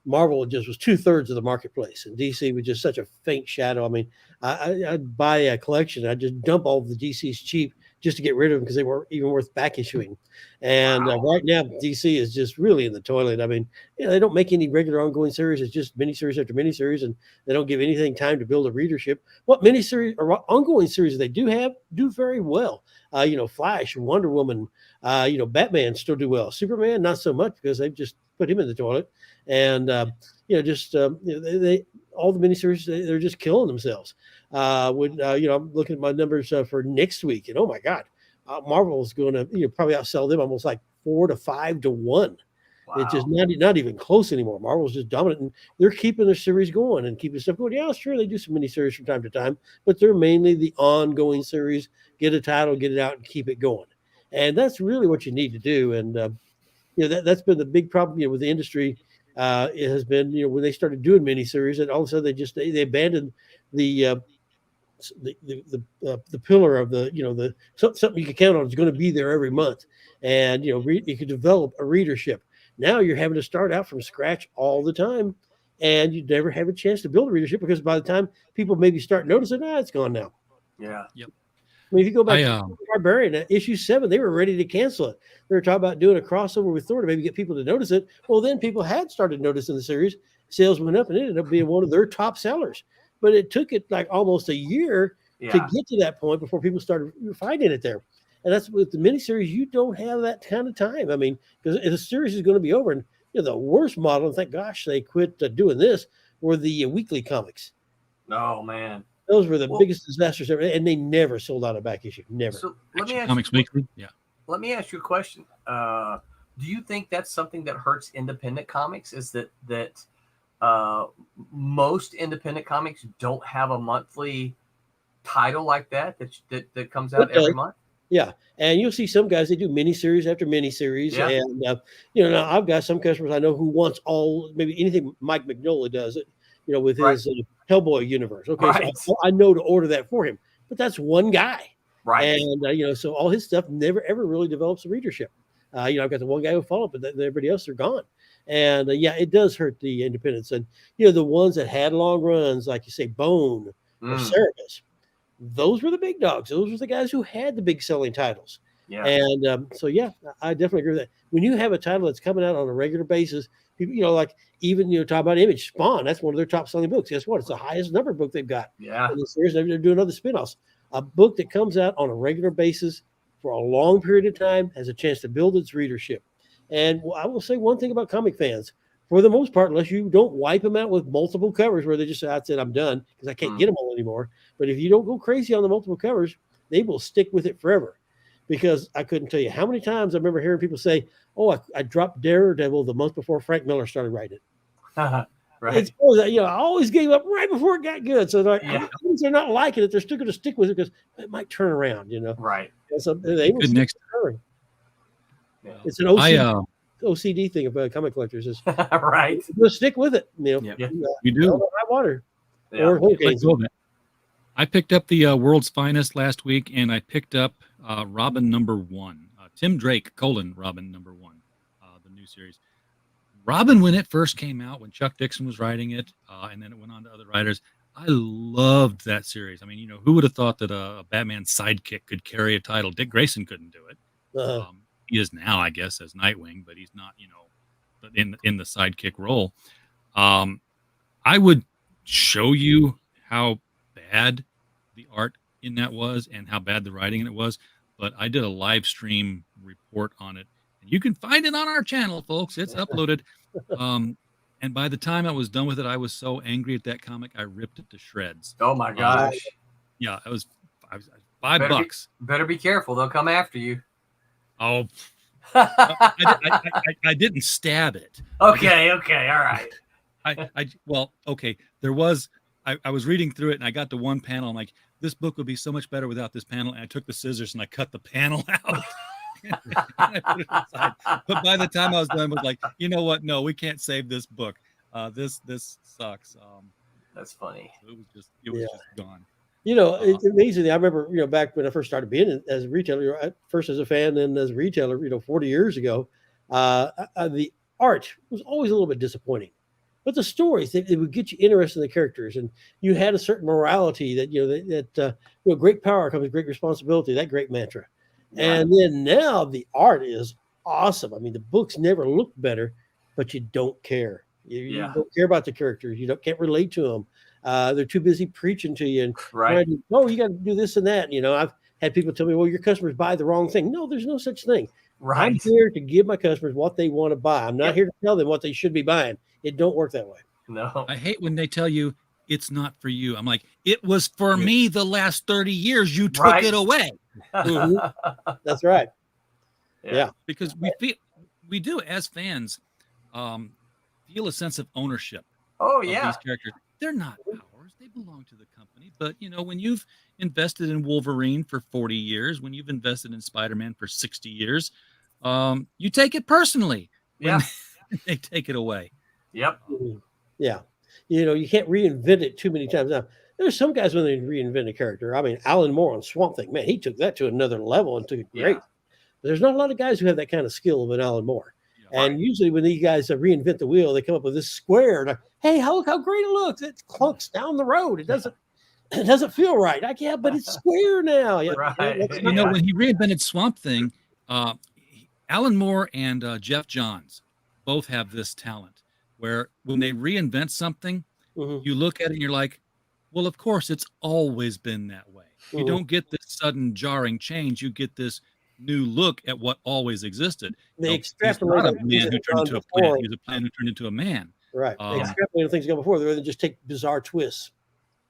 Marvel just was 2/3 of the marketplace, and DC was just such a faint shadow. I mean, I'd buy a collection. I'd just dump all of the DCs cheap just to get rid of them because they weren't even worth back issuing. And right now, DC is just really in the toilet. I mean, they don't make any regular ongoing series. It's just miniseries after miniseries, and they don't give anything time to build a readership. What miniseries or ongoing series they do have do very well. Flash, Wonder Woman, Batman still do well. Superman, not so much because they've just put him in the toilet. And, they all the miniseries, they're just killing themselves. I'm looking at my numbers for next week, and oh my God, Marvel's going to probably outsell them almost like 4 to 5 to 1. Wow. It's just not even close anymore. Marvel's just dominant, and they're keeping their series going and keeping stuff going. Yeah, sure, they do some miniseries from time to time, but they're mainly the ongoing series. Get a title, get it out, and keep it going. And that's really what you need to do. And that's been the big problem with the industry. It has been when they started doing miniseries, and all of a sudden they abandoned the the pillar of the something you can count on is going to be there every month, and you can develop a readership. Now you're having to start out from scratch all the time, and you never have a chance to build a readership because by the time people maybe start noticing, it's gone now. Yeah. Yep. I mean, if you go back to Barbarian, issue 7, they were ready to cancel it. They were talking about doing a crossover with Thor to maybe get people to notice it. Well, then people had started noticing the series. Sales went up, and it ended up being one of their top sellers. But it took it like almost a year to get to that point before people started finding it there. And that's with the miniseries. You don't have that kind of time. I mean, because the series is going to be over. And the worst model, and thank gosh they quit doing this, were the weekly comics. Oh, man. Those were the biggest disasters ever, and they never sold out a back issue. Never. So let me ask Comics Weekly. Yeah. Let me ask you a question. Do you think that's something that hurts independent comics? Is that most independent comics don't have a monthly title like that comes out every month? Yeah, and you'll see some guys, they do miniseries after miniseries, and now I've got some customers I know who wants maybe anything Mike Mignola does it, with his Hellboy universe. Okay, so I know to order that for him, but that's one guy, right? And so all his stuff never ever really develops a readership. I've got the one guy who followed, but everybody else are gone. And it does hurt the independents. And the ones that had long runs, like you say, Bone or Cerebus, those were the big dogs. Those were the guys who had the big selling titles. Yeah. And I definitely agree with that. When you have a title that's coming out on a regular basis, people, like even talk about Image, Spawn, that's one of their top selling books. Guess what? It's the highest number book they've got. Yeah. In the series, they're doing other spinoffs. A book that comes out on a regular basis for a long period of time has a chance to build its readership. And I will say one thing about comic fans, for the most part, unless you don't wipe them out with multiple covers where they just say, that's it, I'm done, because I can't get them all anymore. But if you don't go crazy on the multiple covers, they will stick with it forever. Because I couldn't tell you how many times I remember hearing people say, I dropped Daredevil the month before Frank Miller started writing it. Right. It's always, I always gave up right before it got good. So they're like, they're not liking it. They're still going to stick with it because it might turn around, Right. And so they will It's an OCD thing about comic collectors. Is right. Just stick with it. You do. High water. Yeah. Or I picked up the World's Finest last week, and I picked up Robin #1. Tim Drake, Robin #1, the new series. Robin, when it first came out, when Chuck Dixon was writing it, and then it went on to other writers, I loved that series. I mean, who would have thought that a Batman sidekick could carry a title? Dick Grayson couldn't do it. He is now, I guess, as Nightwing, but he's not, in the sidekick role. I would show you how bad the art in that was and how bad the writing in it was, but I did a live stream report on it. And you can find it on our channel, folks. It's uploaded. And by the time I was done with it, I was so angry at that comic, I ripped it to shreds. Oh my gosh! Yeah, it was $5. Better be careful; they'll come after you. Oh, I didn't stab it. Okay, all right. There was. I was reading through it, and I got to one panel. I'm like, this book would be so much better without this panel. And I took the scissors and I cut the panel out. I put it aside. But by the time I was done, I was like, you know what? No, we can't save this book. This sucks. That's funny. It was just gone. It's amazing. I remember, back when I first started being as a retailer, first as a fan, then as a retailer, 40 years ago, the art was always a little bit disappointing. But the stories, they would get you interested in the characters, and you had a certain morality that great power comes with great responsibility, that great mantra. Right. And then now the art is awesome. I mean, the books never look better, but you don't care. You don't care about the characters. You can't relate to them. They're too busy preaching to you and you got to do this and that. I've had people tell me, well, your customers buy the wrong thing. No, there's no such thing. Right. I'm here to give my customers what they want to buy. I'm not here to tell them what they should be buying. It don't work that way. No. I hate when they tell you it's not for you. I'm like, it was for me the last 30 years. You took it away. Mm-hmm. That's right. Yeah. Because we do as fans feel a sense of ownership. Oh, of these characters. They're not ours. powers, they belong to the company. But, when you've invested in Wolverine for 40 years, when you've invested in Spider-Man for 60 years, you take it personally when they take it away. Yep. Yeah. You can't reinvent it too many times. Now, there's some guys when they reinvent a character. I mean, Alan Moore on Swamp Thing, man, he took that to another level and took it great. Yeah. But there's not a lot of guys who have that kind of skill of an Alan Moore. Yeah, and usually when these guys reinvent the wheel, they come up with this square. Like, hey, look how great it looks. It clunks down the road. It doesn't feel right. But it's square now. Yeah. Right. When he reinvented Swamp Thing, Alan Moore and Jeff Johns both have this talent where when they reinvent something, you look at it and you're like, well, of course, it's always been that way. You don't get this sudden jarring change. You get this new look at what always existed. They extrapolate a man who turned into a plant. He's a plant who turned into a man. Right. They extrapolate things go before rather than just take bizarre twists.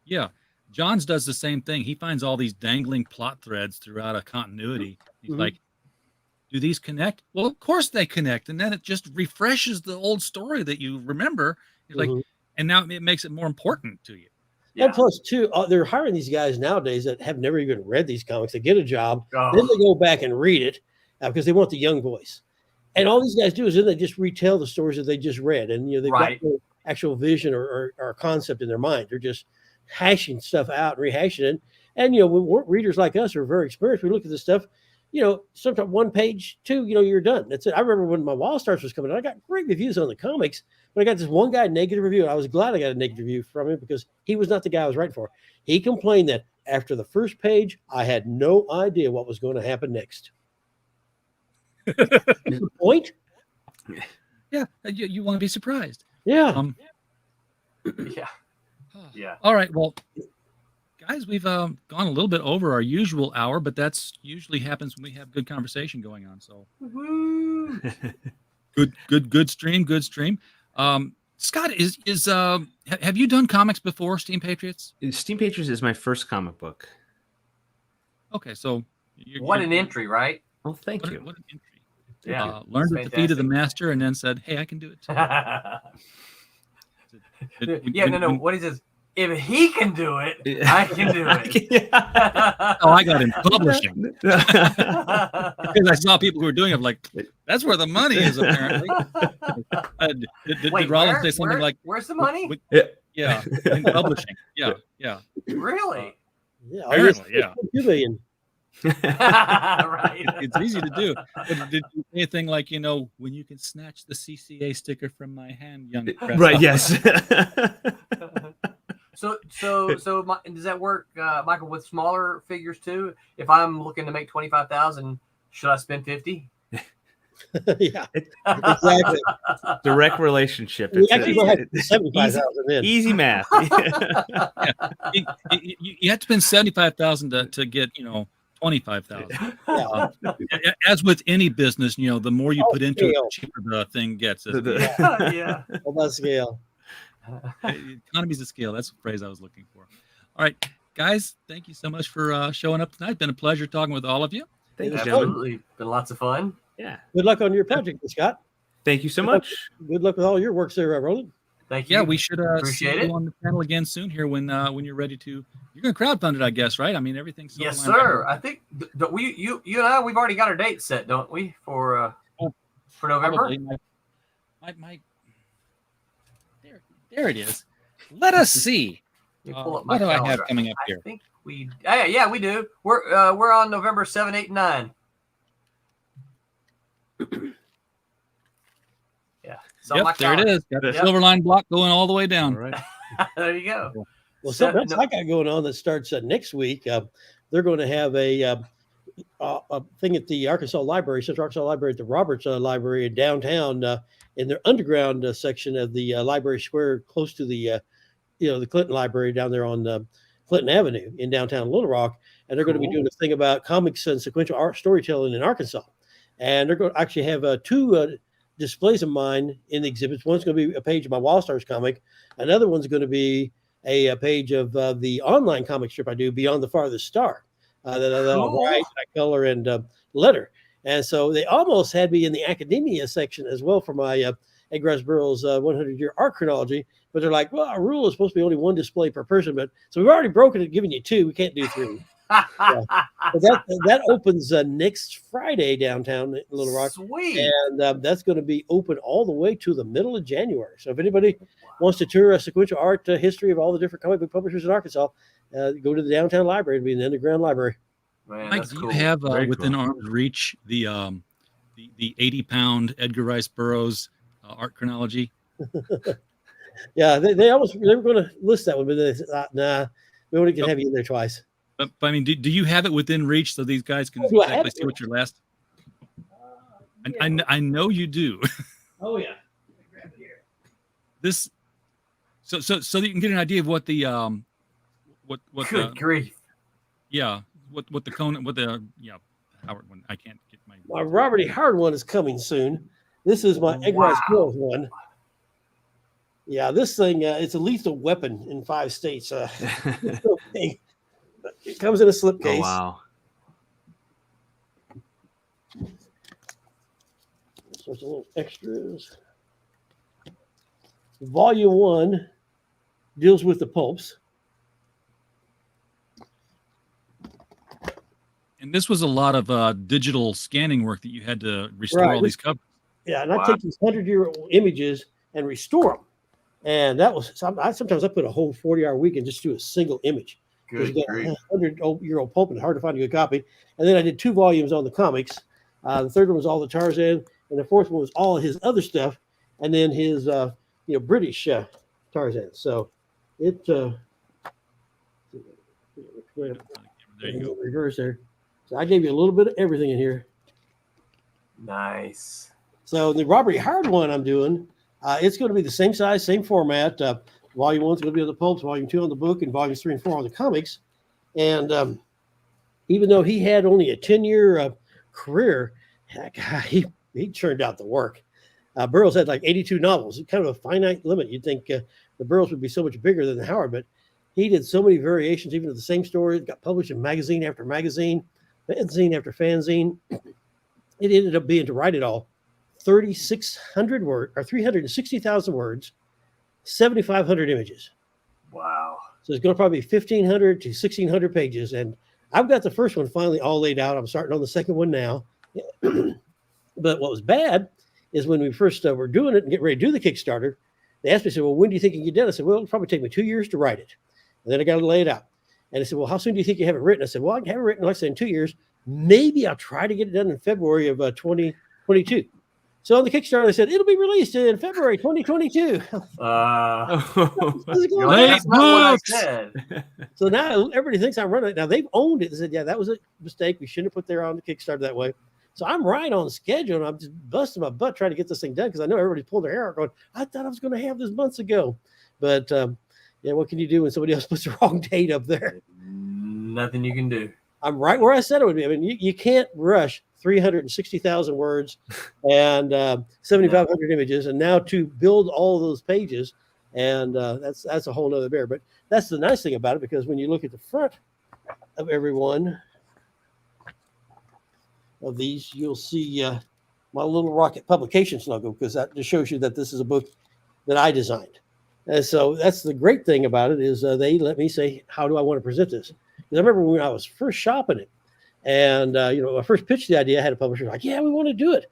Yeah. Johns does the same thing. He finds all these dangling plot threads throughout a continuity. He's like, do these connect? Well, of course they connect. And then it just refreshes the old story that you remember. You're like, and now it makes it more important to you. Yeah. And plus, too, they're hiring these guys nowadays that have never even read these comics. They get a job, then they go back and read it because they want the young voice. And all these guys do is then they just retell the stories that they just read. And, they've got no actual vision or concept in their mind. They're just hashing stuff out and rehashing it. And, when readers like us are very experienced, we look at this stuff, sometimes one page, two, you're done. That's it. I remember when my Wall Stars was coming out, I got great reviews on the comics, but I got this one guy negative review. And I was glad I got a negative review from him because he was not the guy I was writing for. He complained that after the first page, I had no idea what was going to happen next. The point? Yeah. You want to be surprised. Yeah. Yeah. All right. Well, guys, we've gone a little bit over our usual hour, but that's usually happens when we have good conversation going on. So good stream. Scott, have you done comics before, Steam Patriots? Steam Patriots is my first comic book. Okay, so what an entry, right? Oh, thank you. What an entry. Yeah, learned at the feet of the master and then said, hey, I can do it too. What he says, if he can do it, I can do it. I got in publishing. Because I saw people who were doing it, like, that's where the money is, apparently. Did Rollins say something like, where's the money? Yeah, in publishing. Yeah. Really? Yeah. Apparently, yeah. 2 million. Right. It's easy to do. But did you say anything like, when you can snatch the CCA sticker from my hand, young press? Right, yes. So does that work, Michael, with smaller figures too? If I'm looking to make 25,000, should I spend 50? Yeah, exactly. Direct relationship. We actually don't have 75,000 in. Easy math. You have to spend 75,000 to get 25,000. As with any business, the more you put into it, the cheaper the thing gets. Yeah. All about scale. Economies of scale. That's the phrase I was looking for. All right, guys, thank you so much for showing up tonight. It's been a pleasure talking with all of you. Thank you, Absolutely. Been lots of fun. Yeah. Good luck on your project, Scott. Thank you so much. Good luck with all your works there, Roland. Thank you. Yeah, we should Appreciate see it. you on the channel again soon here when you're ready to. You're going to crowdfund it, I guess, right? I mean, everything's Yes, sir. I think you and I, we've already got our date set, don't we? For November. My there it is. Let us see. Pull up my what do I have calendar. coming up here? I think we. Yeah, we do. We're on November 7, 8, and 9. Yeah. There it is. Got the Silverline block going all the way down. All right. There you go. Well, something else I got going on that starts next week. They're going to have a thing at the Arkansas Library, Central Arkansas Library, at the Roberts Library in downtown, in their underground section of the Library Square, close to the the Clinton Library down there on Clinton Avenue in downtown Little Rock. And they're going to be doing a thing about comics and sequential art storytelling in Arkansas. And they're going to actually have 2 displays of mine in the exhibits. One's going to be a page of my Wall Stars comic. Another one's going to be a page of the online comic strip I do, Beyond the Farthest Star, that I write, I color, and letter. And so they almost had me in the academia section as well for my Edgar Rice Burroughs' 100-year art chronology. But they're like, well, our rule is supposed to be only one display per person. But so we've already broken it, giving you 2. We can't do 3. Yeah. But that opens next Friday downtown in Little Rock. Sweet. And that's going to be open all the way to the middle of January. So if anybody wants to tour a sequential art history of all the different comic book publishers in Arkansas, go to the downtown library. It'll be in the underground library. Man, Mike, that's do cool. you have Very within cool. arm's reach the 80-pound Edgar Rice Burroughs art chronology? Yeah, they were going to list that one, but they thought, nah, we only can have you in there twice. But I mean, do you have it within reach so these guys can Do I have exactly it? see what your last? I know you do. Oh yeah, grab it here. This, so that you can get an idea of what the what Good grief. what the Conan Howard one. I can't get My Robert E. Howard one is coming soon. This is my Edgar Rice Burroughs one. Yeah, this thing, it's a lethal weapon in 5 states. It comes in a slipcase. Oh, wow. So it's a little extras. Volume 1 deals with the pulps. And this was a lot of digital scanning work that you had to restore all these covers. Yeah, and I Wow. take these 100-year-old images and restore them. And that was sometimes I put a whole 40-hour week and just do a single image. Good Because grief. 100-year-old pulp and hard to find a good copy. And then I did 2 volumes on the comics. The third one was all the Tarzan, and the fourth one was all his other stuff, and then his British Tarzan. So it There you go. reverse there. So I gave you a little bit of everything in here. Nice. So the Robert E. Howard one I'm doing, it's going to be the same size, same format. Volume 1 is going to be on the pulps, Volume 2 on the book, and Volumes 3 and 4 on the comics. And even though he had only a 10-year career, he churned out the work. Burroughs had like 82 novels, kind of a finite limit. You'd think the Burroughs would be so much bigger than Howard, but he did so many variations, even of the same story. It got published in magazine after magazine, fanzine after fanzine. It ended up being, to write it all, 3,600 words or 360,000 words, 7,500 images. Wow. So it's going to probably be 1,500 to 1,600 pages. And I've got the first one finally all laid out. I'm starting on the second one now. But what was bad is when we first were doing it and getting ready to do the Kickstarter, they asked me, said, well, when do you think you can get done? I said, well, it'll probably take me 2 years to write it. And then I got to lay it out. And they said, well, how soon do you think you have it written? I said, well, I can have it written, like I said, in 2 years. Maybe I'll try to get it done in February of 2022. So on the Kickstarter, they said, it'll be released in February 2022. That's not what I said. So now everybody thinks I'm running it. Now they've owned it. They said, yeah, that was a mistake. We shouldn't have put there on the Kickstarter that way. So I'm right on schedule, and I'm just busting my butt trying to get this thing done because I know everybody's pulling their hair out going, I thought I was going to have this months ago. But yeah, what can you do when somebody else puts the wrong date up there? Nothing you can do. I'm right where I said it would be. I mean, you can't rush 360,000 words and 7,500 images, and now to build all those pages, and that's a whole nother bear. But that's the nice thing about it, because when you look at the front of every one of these, you'll see my Little Rocket Publications logo, because that just shows you that this is a book that I designed. And so that's the great thing about it, is they let me say, how do I want to present this? Because I remember when I was first shopping it, and when I first pitched the idea, I had a publisher like, yeah, we want to do it,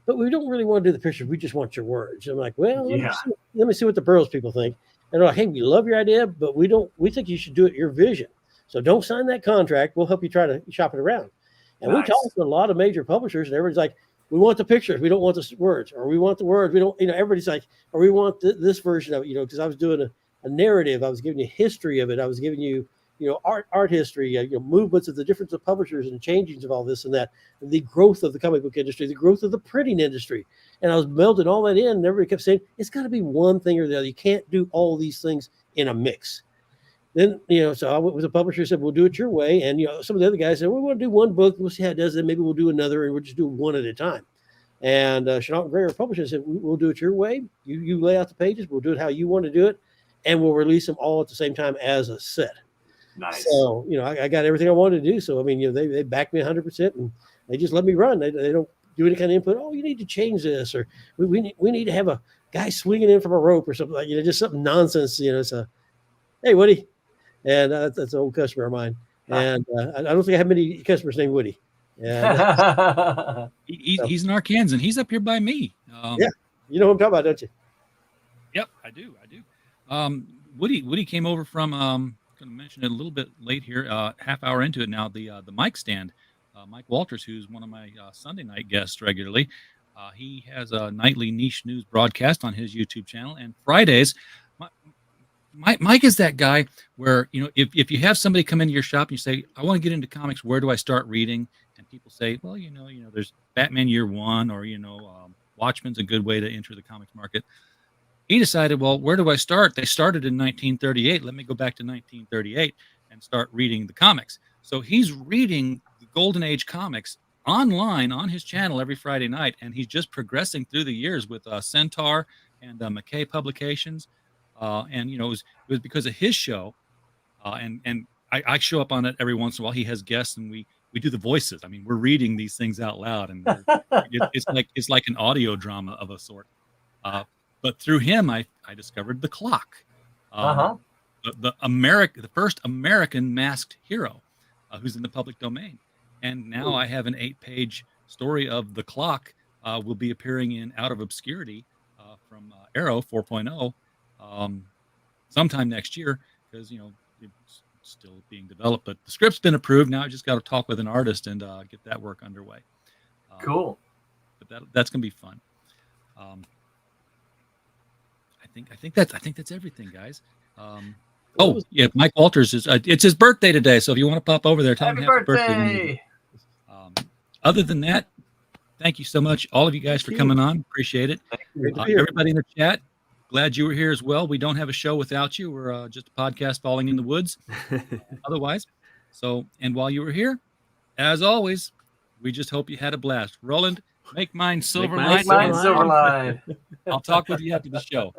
but we don't really want to do the pictures. We just want your words. I'm like, well, let me see what the Burroughs people think. And they're like, hey, we love your idea, but we think you should do it your vision. So don't sign that contract. We'll help you try to shop it around. And we talked to a lot of major publishers, and everybody's like, we want the pictures, we don't want the words, or we want the words, we don't, everybody's like, or we want this version of it, because I was doing a narrative. I was giving you history of it. I was giving you, art history, movements of the difference of publishers and changings of all this and that, and the growth of the comic book industry, the growth of the printing industry. And I was melding all that in, and everybody kept saying, it's got to be one thing or the other. You can't do all these things in a mix. Then, so I went with the publisher, said, we'll do it your way. And, some of the other guys said, we want to do one book. We'll see how it does. Then maybe we'll do another, and we'll just do one at a time. And Chenault and Gray, our publisher, said, we'll do it your way. You lay out the pages. We'll do it how you want to do it. And we'll release them all at the same time as a set. Nice. So, I got everything I wanted to do. So, I mean, they backed me 100%. And They just let me run. They don't do any kind of input. Oh, you need to change this, or we need to have a guy swinging in from a rope or something like, just something nonsense. So, hey, Woody, and that's an old customer of mine. And I don't think I have many customers named Woody. And he's an Arkansan. He's up here by me. Yeah, you know what I'm talking about, don't you? Yep, I do. Woody came over from. Going to mention it a little bit late here. Half hour into it now. The mic stand. Mike Walters, who's one of my Sunday night guests regularly. He has a nightly niche news broadcast on his YouTube channel, and Fridays. Mike is that guy where, if you have somebody come into your shop and you say, I want to get into comics, where do I start reading? And people say, well, there's Batman Year One, or Watchmen's a good way to enter the comics market. He decided, well, where do I start? They started in 1938. Let me go back to 1938 and start reading the comics. So he's reading the Golden Age comics online on his channel every Friday night, and he's just progressing through the years with Centaur and McKay Publications. And it was because of his show, and I show up on it every once in a while. He has guests, and we do the voices. I mean, we're reading these things out loud, and it's like an audio drama of a sort. But through him, I discovered the clock, the first American masked hero, who's in the public domain. And now I have an 8-page story of the clock. Will be appearing in Out of Obscurity from Arrow 4.0 sometime next year, because it's still being developed. But the script's been approved. Now I just got to talk with an artist and get that work underway. Cool. But that's gonna be fun. I think that's everything, guys. Oh yeah, Mike Walters is it's his birthday today, so if you want to pop over there, tell him happy birthday. Other than that, thank you so much, all of you guys, for coming on. Appreciate it. Everybody in the chat, glad you were here as well. We don't have a show without you. We're just a podcast falling in the woods. Otherwise, and while you were here, as always, we just hope you had a blast. Roland, make mine Silverline. Silverline. I'll talk with you after the show.